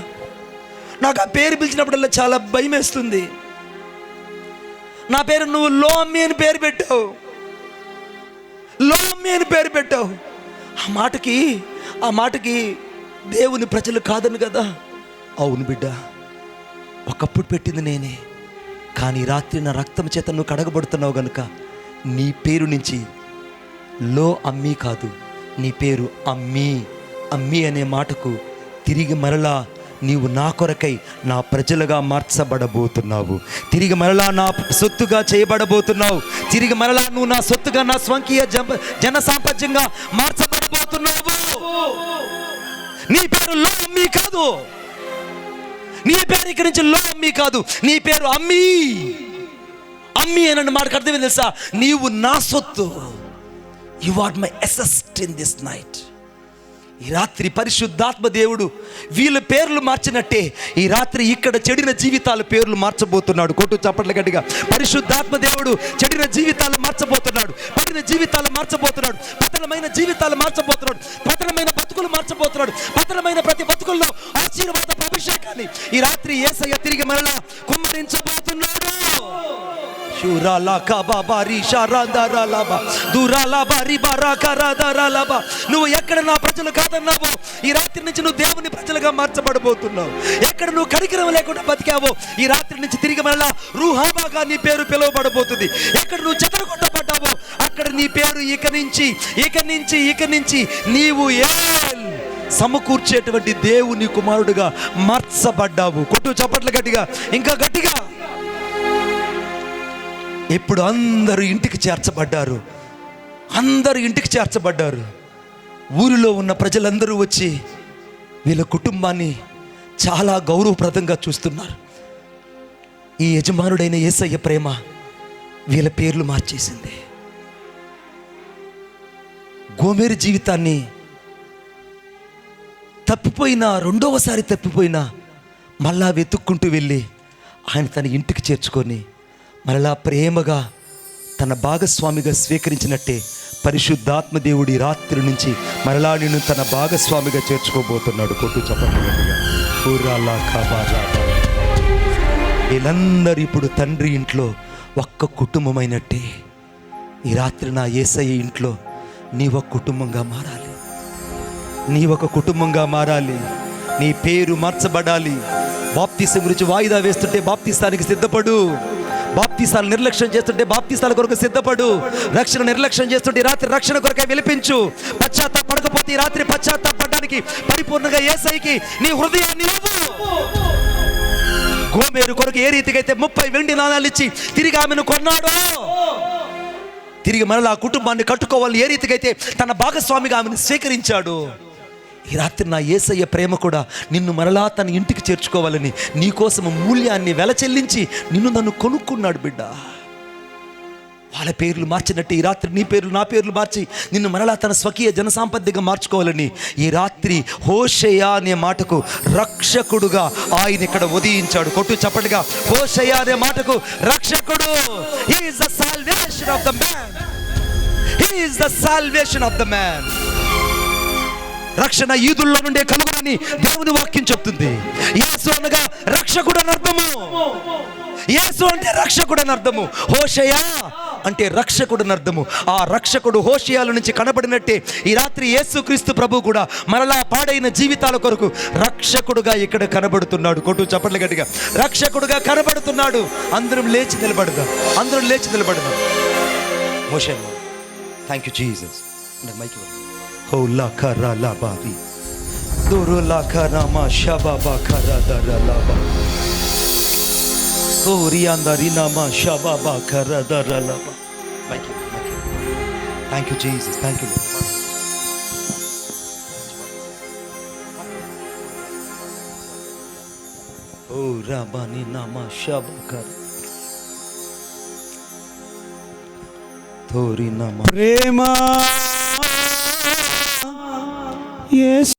S1: నాకు ఆ పేరు పిలిచినప్పుడల్లా చాలా భయం వేస్తుంది. నా పేరు నువ్వు లో అమ్మి అని పేరు పెట్టావు, లో అమ్మి అని పేరు పెట్టావు. ఆ మాటకి దేవుని ప్రజలు కాదని కదా. అవును బిడ్డ, ఒకప్పుడు పెట్టింది నేనే, కానీ రాత్రి నా రక్తం చేత నువ్వు కడగబడుతున్నావు కనుక నీ పేరు నుంచి లో అమ్మీ కాదు, నీ పేరు అమ్మీ. అమ్మీ అనే మాటకు తిరిగి మరలా నీవు నా కొరకై నా ప్రజలుగా మార్చబడబోతున్నావు. తిరిగి మరలా నా సొత్తుగా చేయబడబోతున్నావు. తిరిగి మరలా నువ్వు నా సొత్తుగా, నా స్వంకీయ జన సాంపత్యంగా మార్చబడబోతున్నావు. నీ పేరు లో అమ్మీ కాదు, నీ పేరు ఇక్కడి నుంచి లో అమ్మీ కాదు, నీ పేరు అమ్మీ. అమ్మీ అన్న మాటకు అర్థం ఏంటి తెలుసా? నీవు నా సొత్తు. You are my asset in this night. ఈ రాత్రి పరిశుద్ధాత్మ దేవుడు వీళ్ళ పేర్లు మార్చినట్టే ఈ రాత్రి ఇక్కడ చెడిన జీవితాల పేర్లు మార్చబోతున్నాడు. కొట్టు చప్పట్ల గట్టిగా. పరిశుద్ధాత్మ దేవుడు చెడిన జీవితాలు మార్చబోతున్నాడు, పడిన జీవితాలు మార్చబోతున్నాడు, పతనమైన జీవితాలు మార్చబోతున్నాడు, పతనమైన బతుకులు మార్చబోతున్నాడు. పతనమైన ప్రతి బతుకుల్లో ఆశీర్వాద అభిషేకాన్ని ఈ రాత్రి యేసయ్య తిరిగి మరలా కుమ్మరించబోతున్నాడు. నువ్వు ఎక్కడ నా ప్రజలు కాదన్నావో ఈ రాత్రి నుంచి నువ్వు దేవుని ప్రజలుగా మార్చబడబోతున్నావు. ఎక్కడ నువ్వు కనికరం లేకుండా బతికావో ఈ రాత్రి నుంచి తిరిగి మరలా రూహామాగా నీ పేరు పిలువబడబోతుంది. ఎక్కడ నువ్వు చెదరగొట్టబడ్డావో అక్కడ నీ పేరు ఇక నుంచి నీవు సమకూర్చేటువంటి దేవుని కుమారుడుగా మార్చబడ్డావు. కొట్టు చప్పట్లు గట్టిగా, ఇంకా గట్టిగా. ఇప్పుడు అందరూ ఇంటికి చేర్చబడ్డారు. ఊరిలో ఉన్న ప్రజలందరూ వచ్చి వీళ్ళ కుటుంబాన్ని చాలా గౌరవప్రదంగా చూస్తున్నారు. ఈ యజమానుడైన యేసయ్య ప్రేమ వీళ్ళ పేర్లు మార్చేసింది. గోమెరు జీవితాన్ని రెండవసారి తప్పిపోయినా మళ్ళా వెతుక్కుంటూ వెళ్ళి ఆయన తన ఇంటికి చేర్చుకొని మరలా ప్రేమగా తన భాగస్వామిగా స్వీకరించినట్టే పరిశుద్ధాత్మ దేవుడి రాత్రి నుంచి మరలా నిన్ను తన భాగస్వామిగా చేర్చుకోబోతున్నాడు. కొట్టు చప్పట్లుగా. వీళ్ళందరూ ఇప్పుడు తండ్రి ఇంట్లో ఒక్క కుటుంబమైనట్టే ఈ రాత్రి నా యేసయ్య ఇంట్లో నీ ఒక కుటుంబంగా మారాలి. నీ పేరు మార్చబడాలి. బాప్తీసం గురించి వాయిదా వేస్తుంటే బాప్తీసానికి సిద్ధపడు. బాప్తీసాలు నిర్లక్ష్యం చేస్తుంటే బాప్తీసాల కొరకు సిద్ధపడు. రక్షణ నిర్లక్ష్యం చేస్తుంటే రాత్రి రక్షణ కొరకే విలిపించు. పశ్చాత్తాపడకపోతే ఈ రాత్రి పశ్చాత్తాపడడానికి పరిపూర్ణంగా యేసయ్యకి నీ హృదయాన్ని ఇవ్వు. గోమెరు కొరకు ఏ రీతిగా అయితే 30 వెండి నాణాలు ఇచ్చి తిరిగి ఆమెను కొన్నాడో, తిరిగి మరలా ఆ కుటుంబాన్ని కట్టుకోవాలి. ఏ రీతిగా అయితే తన భాగస్వామిగా ఆమెను స్వీకరించాడు, ఈ రాత్రి నా యేసయ్య ప్రేమ కూడా నిన్ను మరలా తన ఇంటికి చేర్చుకోవాలని నీకోసం మూల్యాన్ని వెల చెల్లించి నన్ను కొనుక్కున్నాడు బిడ్డ. వాళ్ళ పేర్లు మార్చినట్టు ఈ రాత్రి నీ పేర్లు నా పేర్లు మార్చి నిన్ను మరలా తన స్వకీయ జనసాంపత్తిగా మార్చుకోవాలని ఈ రాత్రి హోషేయ అనే మాటకు రక్షకుడుగా ఆయన ఇక్కడ ఉదయించాడు. కొట్టు చప్పటిగా. హోషేయ అనే మాటకు రక్షకుడు. He is the salvation of the man. He is the salvation of the man. రక్షణ యూదుల్లో నుండే కలుగునని దేవుని వాక్యం చెప్తుంది. యేసు అనగా రక్షకుడు అని అర్థము. యేసు అంటే రక్షకుడు అని అర్థము. హోషేయ అంటే రక్షకుడు అర్థము. ఆ రక్షకుడు హోషేయల నుంచి కనబడినట్టే ఈ రాత్రి యేసుక్రీస్తు ప్రభు కూడా మరలా పాడైన జీవితాల కొరకు రక్షకుడుగా ఇక్కడ కనబడుతున్నాడు. కొట్టు చప్పట్లు గట్టిగా. రక్షకుడుగా కనబడుతున్నాడు. అందరం లేచి నిలబడదాం, అందరం లేచి నిలబడదాం. మోషే, థ్యాంక్ యూ జీసస్. మైక్ హో లా ఖరా లా బావి దూరు లా ఖరా మా షబాబా ఖరా దరా లా బా ఓరియాందరి నామా షబాబా ఖరా దరా లా బా. Mike thank you Jesus, thank you. ఓ రాబాని నామా షబా ఖరా తోరి నామా
S2: ప్రేమ యేసు